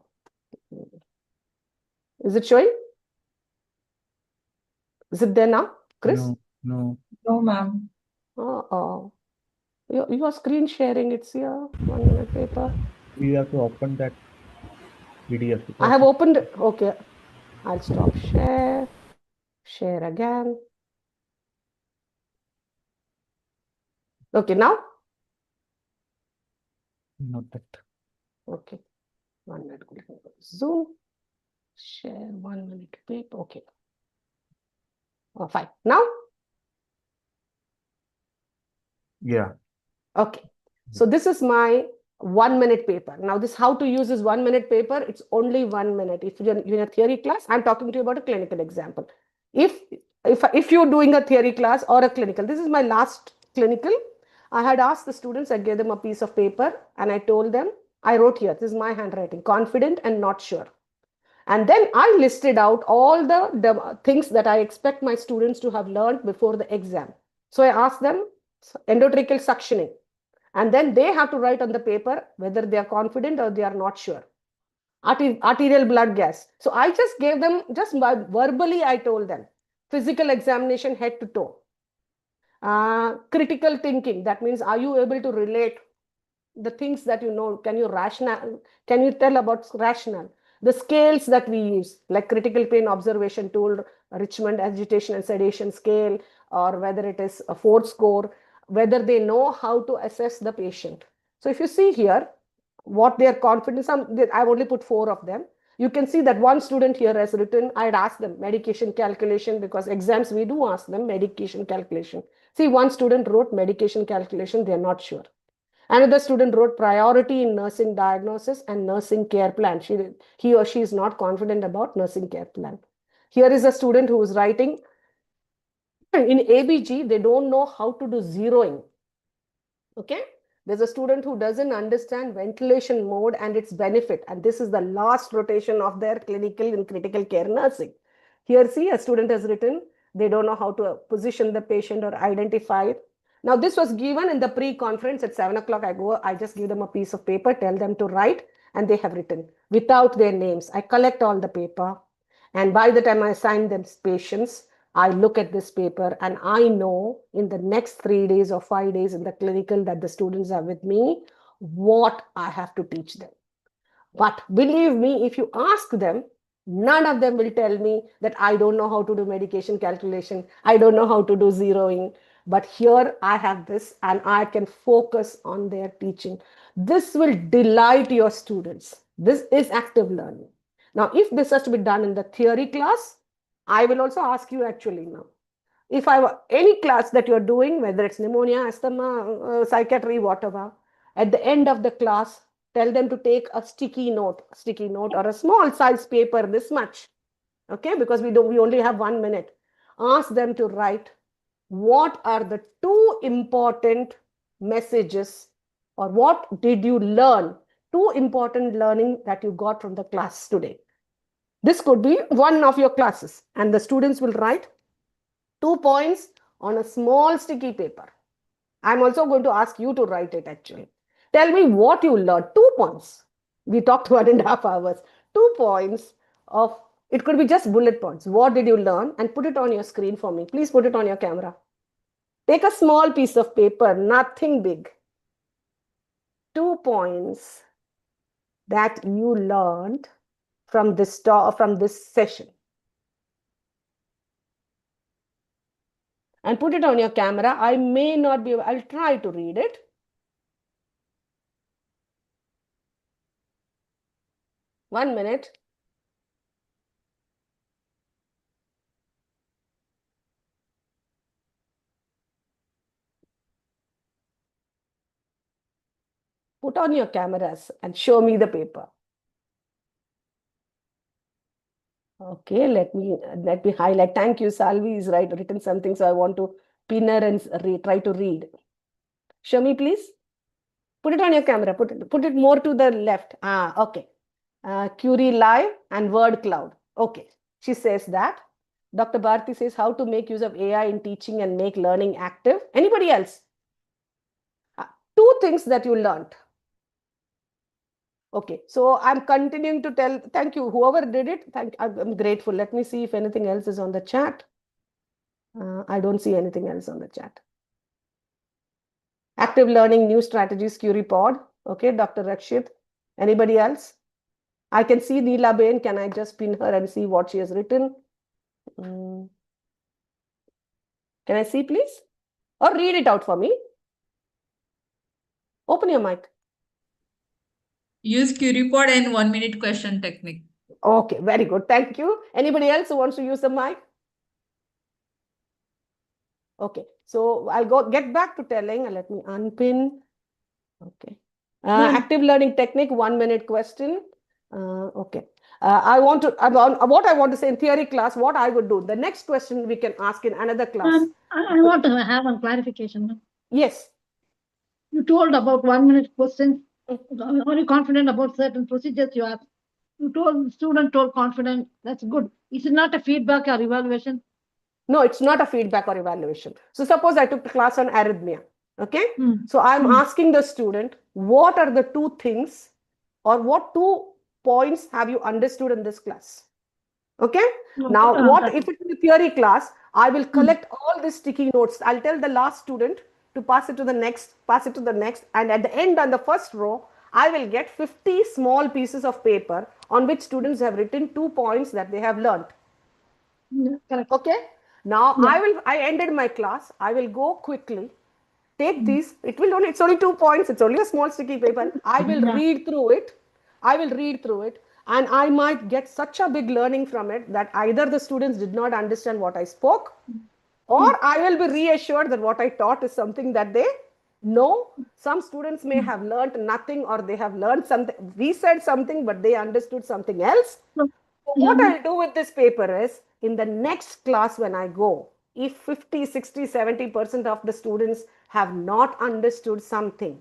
Is it showing? Is it there now, Chris? No. No, ma'am. Oh, your screen sharing, it's here. 1-minute paper. You have to open that PDF. I have opened it. Okay, I'll stop share. Share again. Okay, now? Not that. Okay. 1 minute. Zoom. Share 1-minute paper. Okay. Oh, fine. Now? Yeah. Okay. So this is my 1-minute paper. Now this how to use this 1-minute paper. It's only 1 minute. If you're in a theory class, I'm talking to you about a clinical example. If you're doing a theory class or a clinical, this is my last clinical. I had asked the students, I gave them a piece of paper and I told them, I wrote here, this is my handwriting, confident and not sure. And then I listed out all the things that I expect my students to have learned before the exam. So I asked them endotracheal suctioning. And then they have to write on the paper whether they are confident or they are not sure. Arterial blood gas. So I just gave them, just verbally I told them, physical examination head to toe. Critical thinking, that means are you able to relate the things that you know? Can you tell about rationale? The scales that we use, like critical pain observation tool, Richmond agitation and sedation scale, or whether it is a 4 score, whether they know how to assess the patient. So if you see here, what their confidence, I've only put 4 of them. You can see that one student here has written, I'd asked them medication calculation, because exams we do ask them medication calculation. See, one student wrote medication calculation, they're not sure. Another student wrote priority in nursing diagnosis and nursing care plan. He or she is not confident about nursing care plan. Here is a student who is writing In ABG, they don't know how to do zeroing. Okay, there's a student who doesn't understand ventilation mode and its benefit, and this is the last rotation of their clinical and critical care nursing. Here, see, a student has written, they don't know how to position the patient or identify it. Now, this was given in the pre-conference at 7 o'clock. I just give them a piece of paper, tell them to write, and they have written without their names. I collect all the paper, and by the time I assign them patients, I look at this paper and I know in the next 3 days or 5 days in the clinical that the students are with me, what I have to teach them. But believe me, if you ask them, none of them will tell me that I don't know how to do medication calculation. I don't know how to do zeroing. But here I have this and I can focus on their teaching. This will delight your students. This is active learning. Now, if this has to be done in the theory class, I will also ask you actually now. If I were any class that you're doing, whether it's pneumonia, asthma, psychiatry, whatever, at the end of the class, tell them to take a sticky note or a small size paper this much. Okay, because we only have 1 minute. Ask them to write what are the 2 important messages or what did you learn, 2 important learning that you got from the class today. This could be one of your classes and the students will write 2 points on a small sticky paper. I'm also going to ask you to write it actually. Tell me what you learned, 2 points. We talked 1.5 hours. 2 points of, it could be just bullet points. What did you learn? And put it on your screen for me. Please put it on your camera. Take a small piece of paper, nothing big. 2 points that you learned from this session. And put it on your camera. I may not be able, I'll try to read it. One minute. Put on your cameras and show me the paper. Okay, let me highlight. Thank you, Salvi is written something, so I want to pin her and try to read. Show me, please. Put it on your camera. Put it more to the left. Okay. Curie Live and word cloud. Okay. She says that. Dr. Bharti says how to make use of AI in teaching and make learning active. Anybody else? 2 things that you learned. Okay, so I'm continuing to tell, thank you, whoever did it, I'm grateful. Let me see if anything else is on the chat. I don't see anything else on the chat. Active learning, new strategies, Curie Pod. Okay, Dr. Rakshit. Anybody else? I can see Neela Bain. Can I just pin her and see what she has written? Can I see, please? Or read it out for me. Open your mic. Use CuriePod and 1 minute question technique. Okay, very good. Thank you. Anybody else who wants to use the mic? Okay, so I'll get back to telling. Let me unpin. Okay. Active learning technique, 1 minute question. Okay. What I want to say in theory class, what I would do. The next question we can ask in another class. I want to have a clarification. Yes. You told about 1 minute questions. Are you confident about certain procedures you have? You told student told confident. That's good. Is it not a feedback or evaluation? No, it's not a feedback or evaluation. So suppose I took the class on arrhythmia. Okay. So I'm asking the student, what are the 2 things or what 2 points have you understood in this class? Okay. Now, what if it's a theory class? I will collect all these sticky notes. I'll tell the last student to pass it to the next, and at the end on the first row, I will get 50 small pieces of paper on which students have written 2 points that they have learned. Correct. Okay. Now I ended my class. I will go quickly, take these. It's only 2 points. It's only a small sticky paper. I will read through it. And I might get such a big learning from it that either the students did not understand what I spoke, or I will be reassured that what I taught is something that they know. Some students may have learned nothing, or they have learned something. We said something, but they understood something else. So what I'll do with this paper is, in the next class when I go, if 50, 60, 70% of the students have not understood something,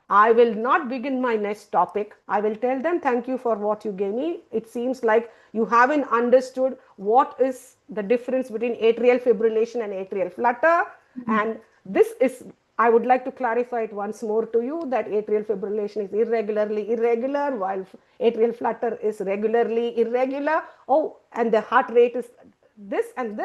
I will not begin my next topic. I will tell them, thank you for what you gave me. It seems like you haven't understood what is the difference between atrial fibrillation and atrial flutter. And this is, I would like to clarify it once more to you, that atrial fibrillation is irregularly irregular, while atrial flutter is regularly irregular. Oh, and the heart rate is this, and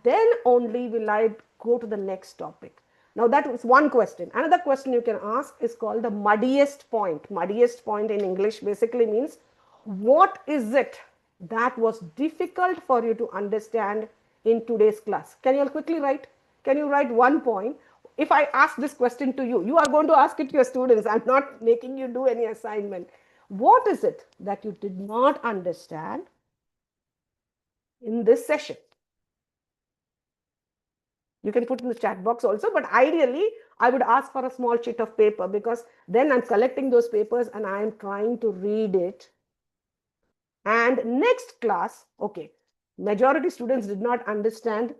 then only will I go to the next topic. Now that is one question. Another question you can ask is called the muddiest point. Muddiest point in English basically means, what is it that was difficult for you to understand in today's class? Can you all quickly write? Can you write one point? If I ask this question to you, you are going to ask it to your students. I'm not making you do any assignment. What is it that you did not understand in this session? You can put in the chat box also, but ideally I would ask for a small sheet of paper, because then I'm collecting those papers and I'm trying to read it. And next class, okay, majority students did not understand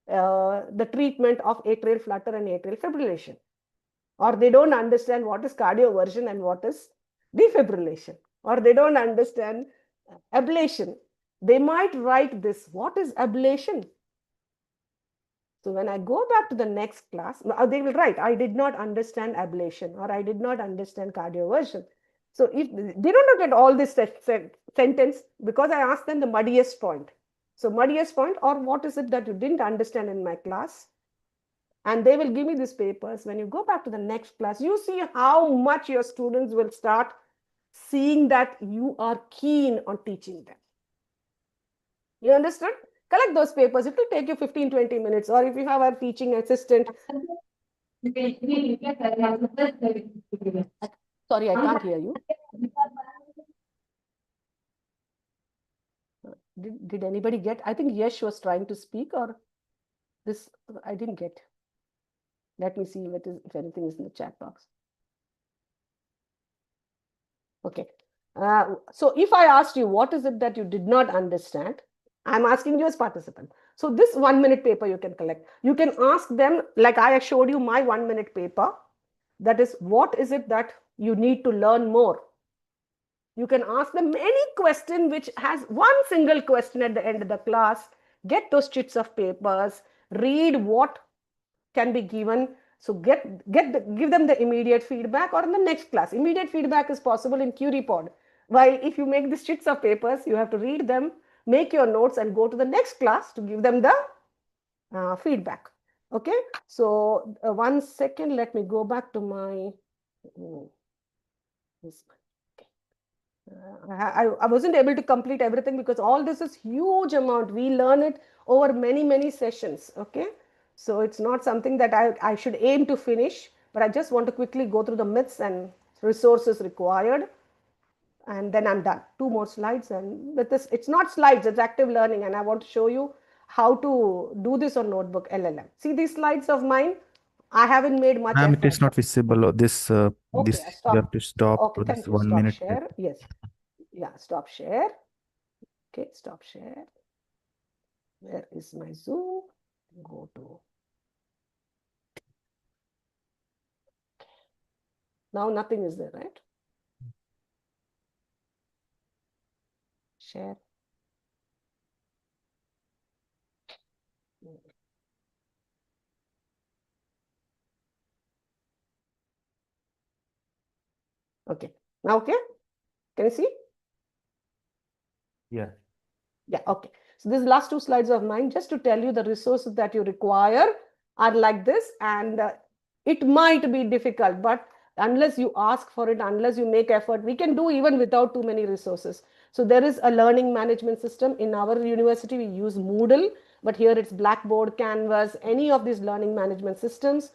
the treatment of atrial flutter and atrial fibrillation, or they don't understand what is cardioversion and what is defibrillation, or they don't understand ablation. They might write this, what is ablation? So when I go back to the next class, they will write, I did not understand ablation, or I did not understand cardioversion. So if they don't get all this sentence, because I asked them the muddiest point. So muddiest point, or what is it that you didn't understand in my class? And they will give me these papers. When you go back to the next class, you see how much your students will start seeing that you are keen on teaching them. You understood? Collect those papers. It will take you 15-20 minutes. Or if you have a teaching assistant. Sorry, I can't hear you. Did anybody get? I think Yash was trying to speak, or this I didn't get. Let me see if anything is in the chat box. Okay. So if I asked you, what is it that you did not understand? I'm asking you as participant. So this 1 minute paper you can collect. You can ask them, like I showed you my 1 minute paper. That is, what is it that you need to learn more? You can ask them any question which has one single question at the end of the class. Get those sheets of papers, read what can be given. So give them the immediate feedback, or in the next class. Immediate feedback is possible in QRepod. While if you make the sheets of papers, you have to read them, make your notes, and go to the next class to give them the feedback. Okay. So 1 second, let me go back to my. I wasn't able to complete everything because all this is huge amount. We learn it over many sessions. Okay. So it's not something that I should aim to finish, but I just want to quickly go through the myths and resources required. And then I'm done. 2 more slides. And with this, it's not slides, it's active learning. And I want to show you how to do this on Notebook LLM. See these slides of mine? I haven't made much effort. It is not visible. This, Okay, this you have to stop Okay, this thank you. 1 Stop minute. share. Yes. Yeah, stop share. Okay, stop share. Where is my Zoom? Go to. Now nothing is there, right? Share. Okay. Now, okay. Can you see? Yeah. Yeah, okay. So these last 2 slides of mine, just to tell you the resources that you require are like this, and it might be difficult, but unless you ask for it, unless you make effort, we can do even without too many resources. So there is a learning management system. In our university, we use Moodle, but here it's Blackboard, Canvas, any of these learning management systems.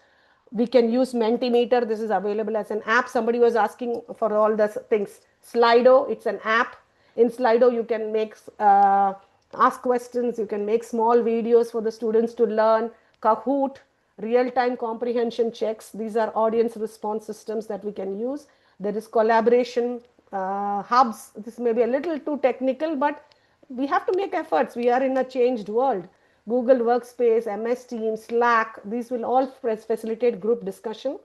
We can use Mentimeter. This is available as an app. Somebody was asking for all the things. Slido, it's an app. In Slido, you can make ask questions. You can make small videos for the students to learn. Kahoot, real-time comprehension checks. These are audience response systems that we can use. There is collaboration hubs. This may be a little too technical, but we have to make efforts. We are in a changed world. Google Workspace, MS Teams, Slack, these will all facilitate group discussion.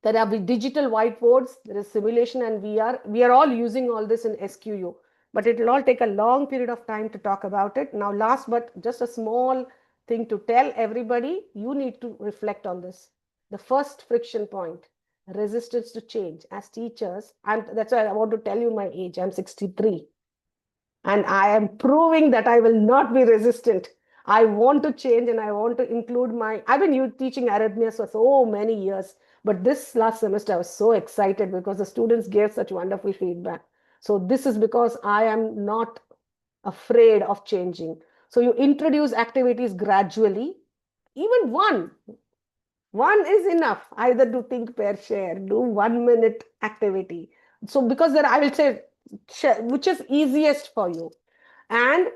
There are digital whiteboards, there is simulation and VR. We are all using all this in SQU, but it will all take a long period of time to talk about it. Now, last but just a small thing to tell everybody, you need to reflect on this. The first friction point, resistance to change. As teachers, and that's why I want to tell you my age, I'm 63. And I am proving that I will not be resistant. I want to change and I want to include I've been teaching arrhythmias for so many years, but this last semester I was so excited because the students gave such wonderful feedback. So this is because I am not afraid of changing. So you introduce activities gradually, even one is enough. Either do think, pair, share, do 1 minute activity. So because there, I will say, which is easiest for you, and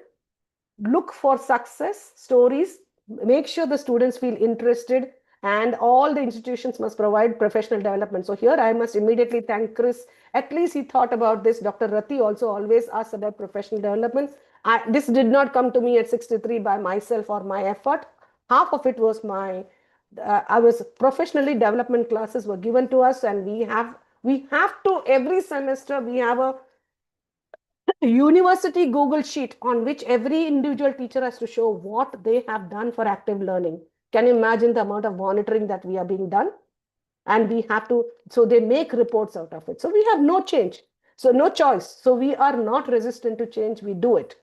look for success stories. Make sure the students feel interested, and all the institutions must provide professional development. So here I must immediately thank Chris. At least he thought about this. Dr. Rati also always asks about professional development. This did not come to me at 63 by myself or my effort. Half of it was I was professionally development classes were given to us, and we have to every semester we have a university Google sheet on which every individual teacher has to show what they have done for active learning. Can you imagine the amount of monitoring that we are being done? And we have to, so they make reports out of it. So we have no change. So no choice. So we are not resistant to change. We do it.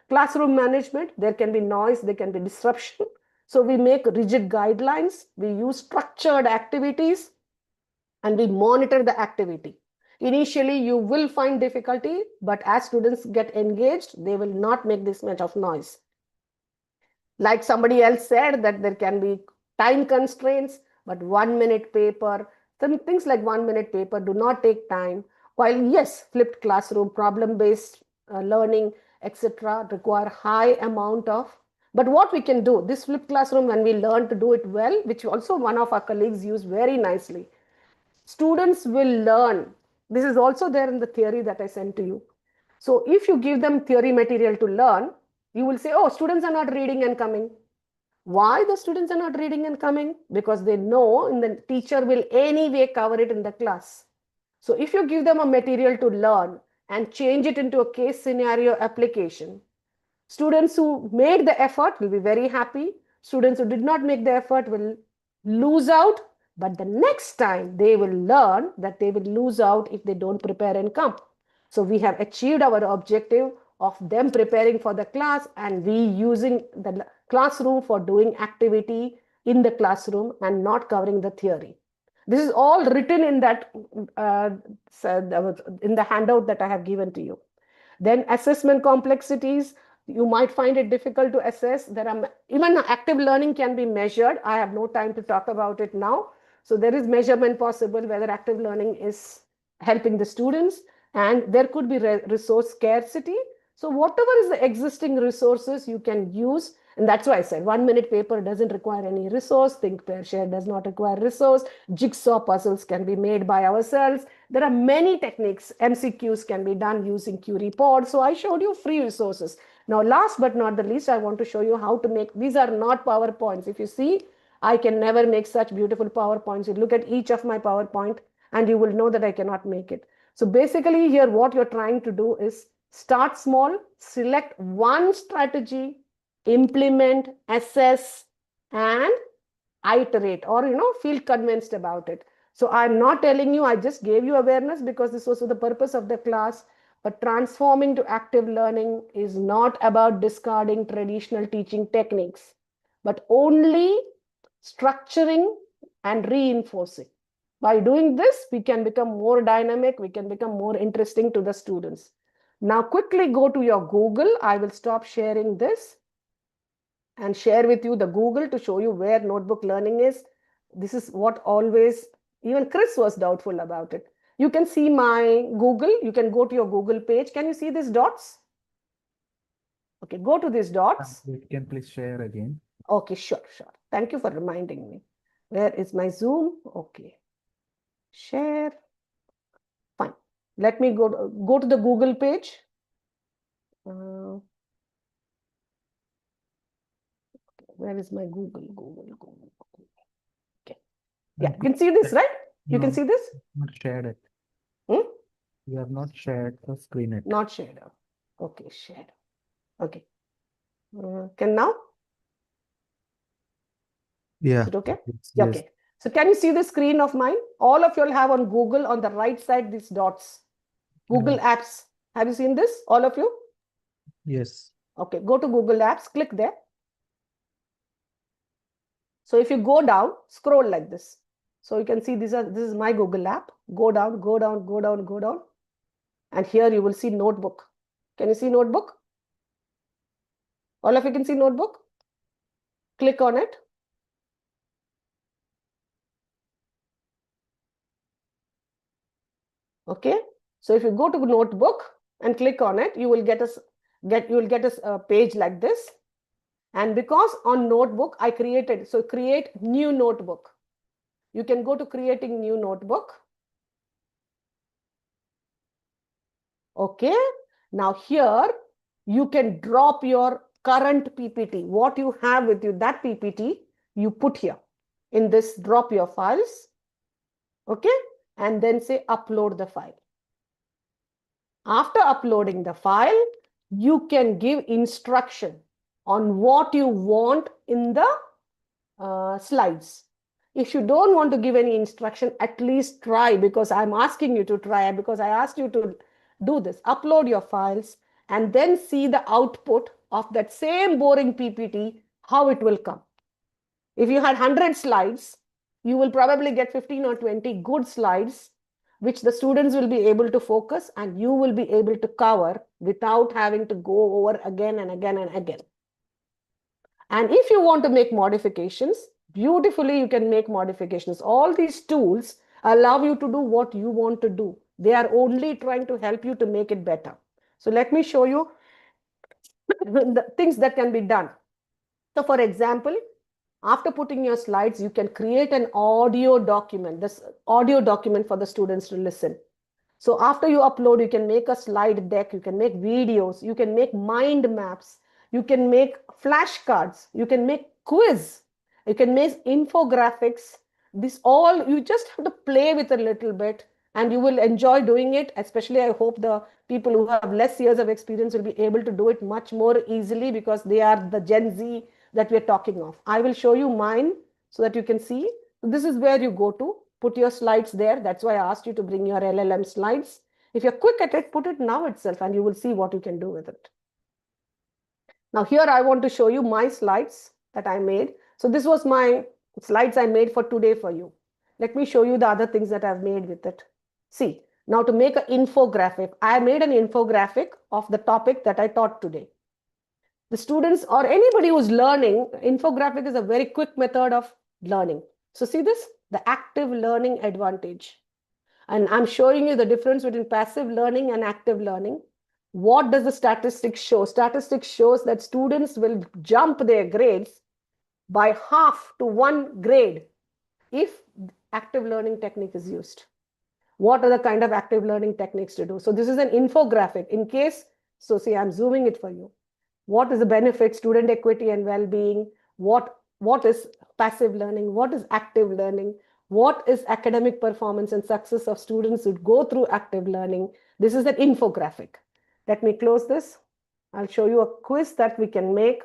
Classroom management, there can be noise, there can be disruption. So we make rigid guidelines. We use structured activities and we monitor the activity. Initially, you will find difficulty, but as students get engaged, they will not make this much of noise. Like somebody else said that there can be time constraints, but 1 minute paper, some things like 1 minute paper do not take time. While yes, flipped classroom, problem-based learning, etc. require high amount of, but what we can do, this flipped classroom, when we learn to do it well, which also one of our colleagues used very nicely, students will learn. This is also there in the theory that I sent to you. So if you give them theory material to learn, you will say, oh, students are not reading and coming. Why the students are not reading and coming? Because they know the teacher will anyway cover it in the class. So if you give them a material to learn and change it into a case scenario application, students who made the effort will be very happy. Students who did not make the effort will lose out. But the next time they will learn that they will lose out if they don't prepare and come. So we have achieved our objective of them preparing for the class and we using the classroom for doing activity in the classroom and not covering the theory. This is all written in that in the handout that I have given to you. Then assessment complexities. You might find it difficult to assess. There are even active learning can be measured. I have no time to talk about it now. So there is measurement possible whether active learning is helping the students, and there could be resource scarcity. So whatever is the existing resources you can use, and that's why I said 1 minute paper doesn't require any resource. Think, pair, share does not require resource. Jigsaw puzzles can be made by ourselves. There are many techniques. MCQs can be done using QReport. So I showed you free resources. Now, last but not the least, I want to show you how to make, these are not PowerPoints. If you see, I can never make such beautiful PowerPoints. You look at each of my PowerPoint and you will know that I cannot make it. So basically here, what you're trying to do is start small, select one strategy, implement, assess, and iterate, or, feel convinced about it. So I'm not telling you, I just gave you awareness because this was the purpose of the class. But transforming to active learning is not about discarding traditional teaching techniques, but only structuring and reinforcing. By doing this, we can become more dynamic, we can become more interesting to the students. Now, quickly go to your Google. I will stop sharing this and share with you the Google to show you where notebook learning is. This is what always, even Chris was doubtful about it. You can see my Google. You can go to your Google page. Can you see these dots? Okay, go to these dots. You can please share again. Okay, sure. Thank you for reminding me. Where is my Zoom? Okay. Share. Fine. Let me go to the Google page. Where is my Google? Okay. Yeah, you can see this, right? You can No, see this? not shared it. Hmm? You have not shared the screen yet. Not shared. Okay, shared. Okay. Can now? Yeah. Is it okay? Yes, Yeah, yes. okay. So can you see the screen of mine? All of you will have on Google on the right side these dots. Google Apps. Have you seen this? All of you? Yes. Okay, go to Google Apps, click there. So if you go down, scroll like this. So you can see this is my Google app. Go down, go down, go down, go down. And here you will see Notebook. Can you see Notebook? All of you can see Notebook? Click on it. Okay. So if you go to Notebook and click on it, you will get a page like this. And because on Notebook I created, so create new notebook. You can go to creating new notebook. Okay. Now here you can drop your current PPT. What you have with you, that PPT, you put here in this drop your files. Okay. And then say upload the file. After uploading the file, you can give instruction on what you want in the slides. If you don't want to give any instruction, at least try, because I'm asking you to try, because I asked you to do this. Upload your files and then see the output of that same boring PPT, how it will come. If you had 100 slides, you will probably get 15 or 20 good slides, which the students will be able to focus and you will be able to cover without having to go over again and again and again. And if you want to make modifications, beautifully you can make modifications. All these tools allow you to do what you want to do. They are only trying to help you to make it better. So let me show you the things that can be done. So for example, after putting your slides, you can create an audio document, this audio document for the students to listen. So after you upload, you can make a slide deck, you can make videos, you can make mind maps, you can make flashcards, you can make quiz, you can make infographics. This all, you just have to play with a little bit and you will enjoy doing it. Especially, I hope the people who have less years of experience will be able to do it much more easily because they are the Gen Z that we're talking of. I will show you mine so that you can see. This is where you go to. Put your slides there. That's why I asked you to bring your LLM slides. If you're quick at it, put it now itself and you will see what you can do with it. Now here I want to show you my slides that I made. So this was my slides I made for today for you. Let me show you the other things that I've made with it. See, now to make an infographic, I made an infographic of the topic that I taught today. The students or anybody who's learning, infographic is a very quick method of learning. So see this, the active learning advantage. And I'm showing you the difference between passive learning and active learning. What does the statistics show? Statistics shows that students will jump their grades by half to 1 grade if active learning technique is used. What are the kind of active learning techniques to do? So this is an infographic in case, so see, I'm zooming it for you. What is the benefit, student equity and well-being? What is passive learning? What is active learning? What is academic performance and success of students who go through active learning? This is an infographic. Let me close this. I'll show you a quiz that we can make.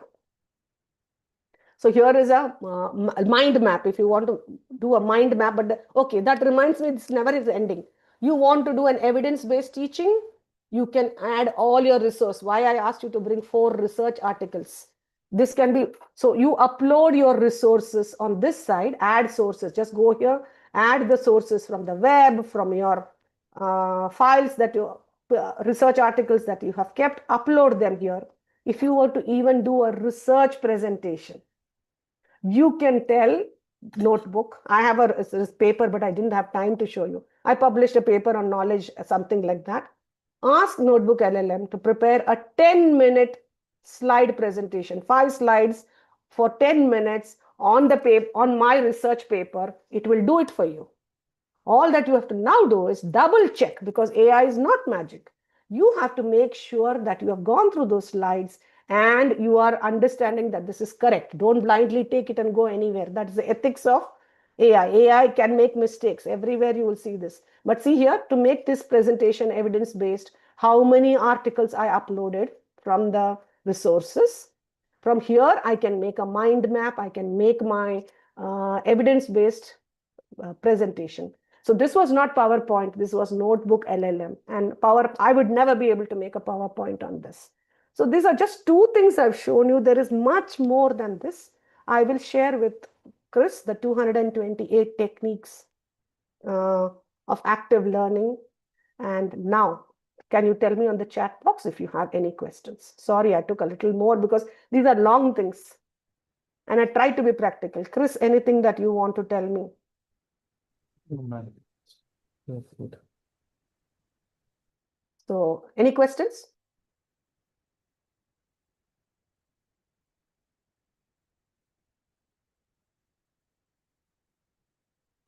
So here is a mind map. If you want to do a mind map, but okay, that reminds me, this never is ending. You want to do an evidence-based teaching? You can add all your resource. Why I asked you to bring 4 research articles. This can be, so you upload your resources on this side, add sources. Just go here, add the sources from the web, from your files that you, research articles that you have kept, upload them here. If you were to even do a research presentation, you can tell Notebook, I have a paper, but I didn't have time to show you. I published a paper on knowledge, something like that. Ask Notebook LLM to prepare a 10-minute slide presentation, 5 slides for 10 minutes on the paper, on my research paper. It will do it for you. All that you have to now do is double check, because AI is not magic. You have to make sure that you have gone through those slides and you are understanding that this is correct. Don't blindly take it and go anywhere. That's the ethics of AI. AI can make mistakes. Everywhere you will see this. But see here, to make this presentation evidence-based, how many articles I uploaded from the resources. From here, I can make a mind map. I can make my evidence-based presentation. So this was not PowerPoint. This was Notebook LLM. And I would never be able to make a PowerPoint on this. So these are just two things I've shown you. There is much more than this. I will share with Chris the 228 techniques of active learning. And now, can you tell me on the chat box if you have any questions? Sorry, I took a little more because these are long things. And I tried to be practical. Chris, anything that you want to tell me? Oh, man. That's good. So, any questions?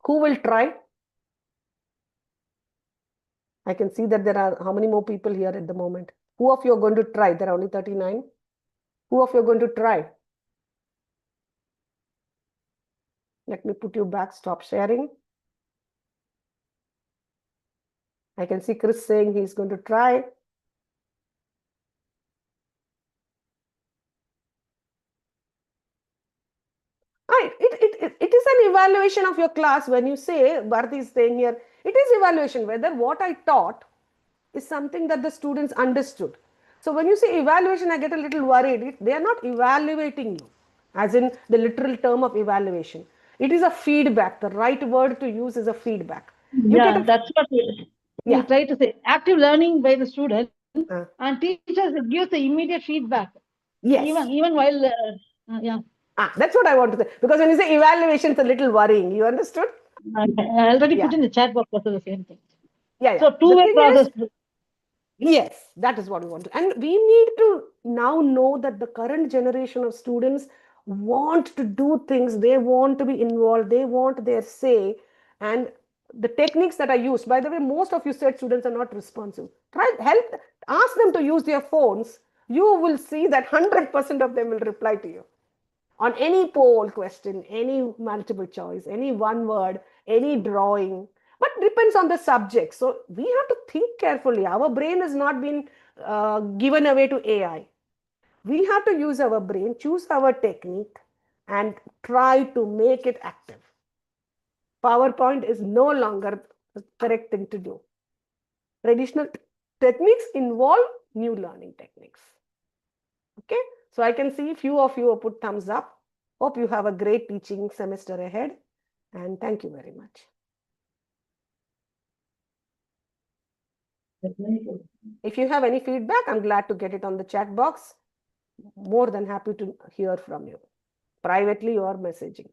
Who will try? I can see that there are how many more people here at the moment? Who of you are going to try? There are only 39. Who of you are going to try? Let me put you back. Stop sharing. I can see Chris saying he's going to try. It is an evaluation of your class. When you say, Bharati is saying here, it is evaluation whether what I taught is something that the students understood. So when you say evaluation, I get a little worried. They are not evaluating you, as in the literal term of evaluation. It is a feedback. The right word to use is a feedback. Yeah, that's what we try to say. Active learning by the student and teachers give the immediate feedback. Yes. Even while, yeah. That's what I want to say. Because when you say evaluation, it's a little worrying. You understood? I already put in the chat box also the same thing. Yeah. So two-way process. Yes, that is what we want to. And we need to now know that the current generation of students want to do things. They want to be involved. They want their say. And the techniques that are used, by the way, most of you said students are not responsive. Ask them to use their phones. You will see that 100% of them will reply to you. On any poll question, any multiple choice, any one word, any drawing, but depends on the subject. So we have to think carefully. Our brain has not been given away to AI. We have to use our brain, choose our technique, and try to make it active. PowerPoint is no longer the correct thing to do. Traditional techniques involve new learning techniques. Okay. So I can see few of you have put thumbs up. Hope you have a great teaching semester ahead. And thank you very much. If you have any feedback, I'm glad to get it on the chat box. More than happy to hear from you, privately or messaging.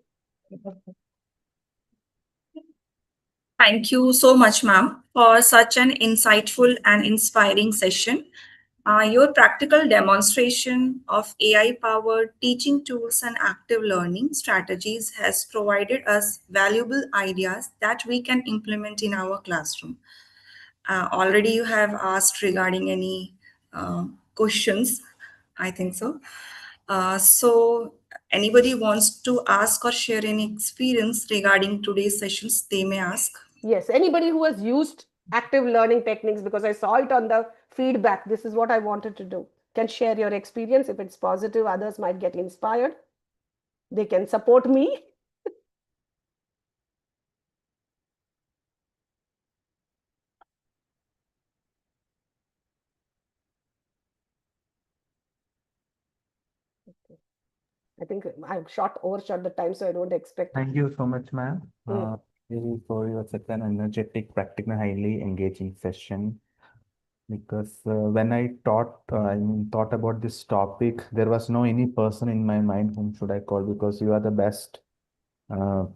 Thank you so much, ma'am, for such an insightful and inspiring session. Your practical demonstration of AI-powered teaching tools and active learning strategies has provided us valuable ideas that we can implement in our classroom. Already you have asked regarding any questions, I think so. So anybody wants to ask or share any experience regarding today's sessions, they may ask. Yes, anybody who has used active learning techniques, because I saw it on the feedback, this is what I wanted to do, can share your experience. If it's positive, others might get inspired. They can support me. Okay. I think I've overshot the time, so I don't expect. Thank you so much, ma'am. Really for your such an energetic, practical, highly engaging session. Because when I thought about this topic, there was no any person in my mind whom should I call, because you are the best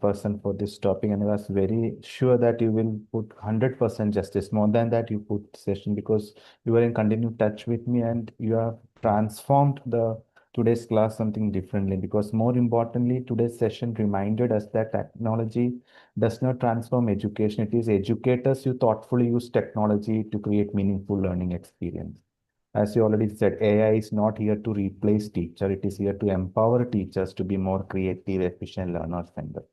person for this topic, and I was very sure that you will put 100% justice. More than that, you put session, because you are in continued touch with me and you have transformed today's class something differently. Because more importantly, today's session reminded us that technology does not transform education. It is educators who thoughtfully use technology to create meaningful learning experience. As you already said, AI is not here to replace teacher. It is here to empower teachers to be more creative, efficient learner-centered.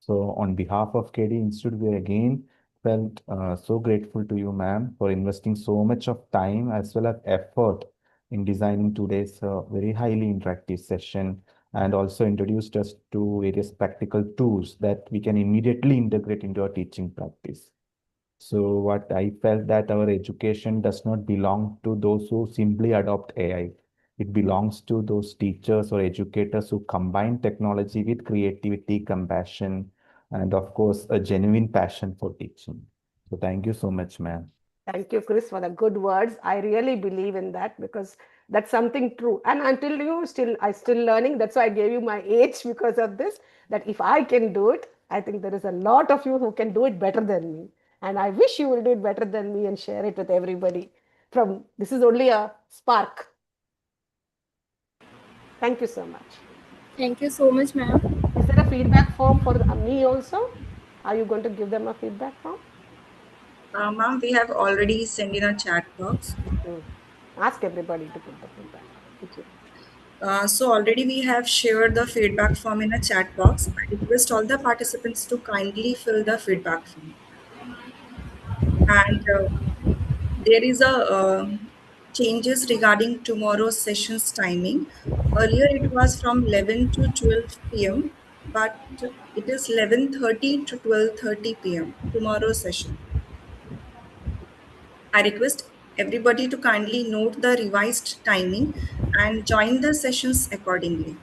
So on behalf of KD Institute, we again felt so grateful to you, ma'am, for investing so much of time as well as effort in designing today's very highly interactive session, and also introduced us to various practical tools that we can immediately integrate into our teaching practice. So what I felt that our education does not belong to those who simply adopt AI. It belongs to those teachers or educators who combine technology with creativity, compassion, and of course, a genuine passion for teaching. So thank you so much, ma'am. Thank you, Chris, for the good words. I really believe in that because that's something true. And until I still learning. That's why I gave you my age because of this. That if I can do it, I think there is a lot of you who can do it better than me. And I wish you will do it better than me and share it with everybody. This is only a spark. Thank you so much. Thank you so much, ma'am. Is there a feedback form for me also? Are you going to give them a feedback form? Ma'am, we have already sent in a chat box. Ask everybody to put the feedback. Thank you. So already we have shared the feedback form in a chat box. I request all the participants to kindly fill the feedback form. And there is a changes regarding tomorrow's session's timing. Earlier it was from 11 to 12 p.m., but it is 11:30 to 12:30 p.m. tomorrow's session. I request everybody to kindly note the revised timing and join the sessions accordingly.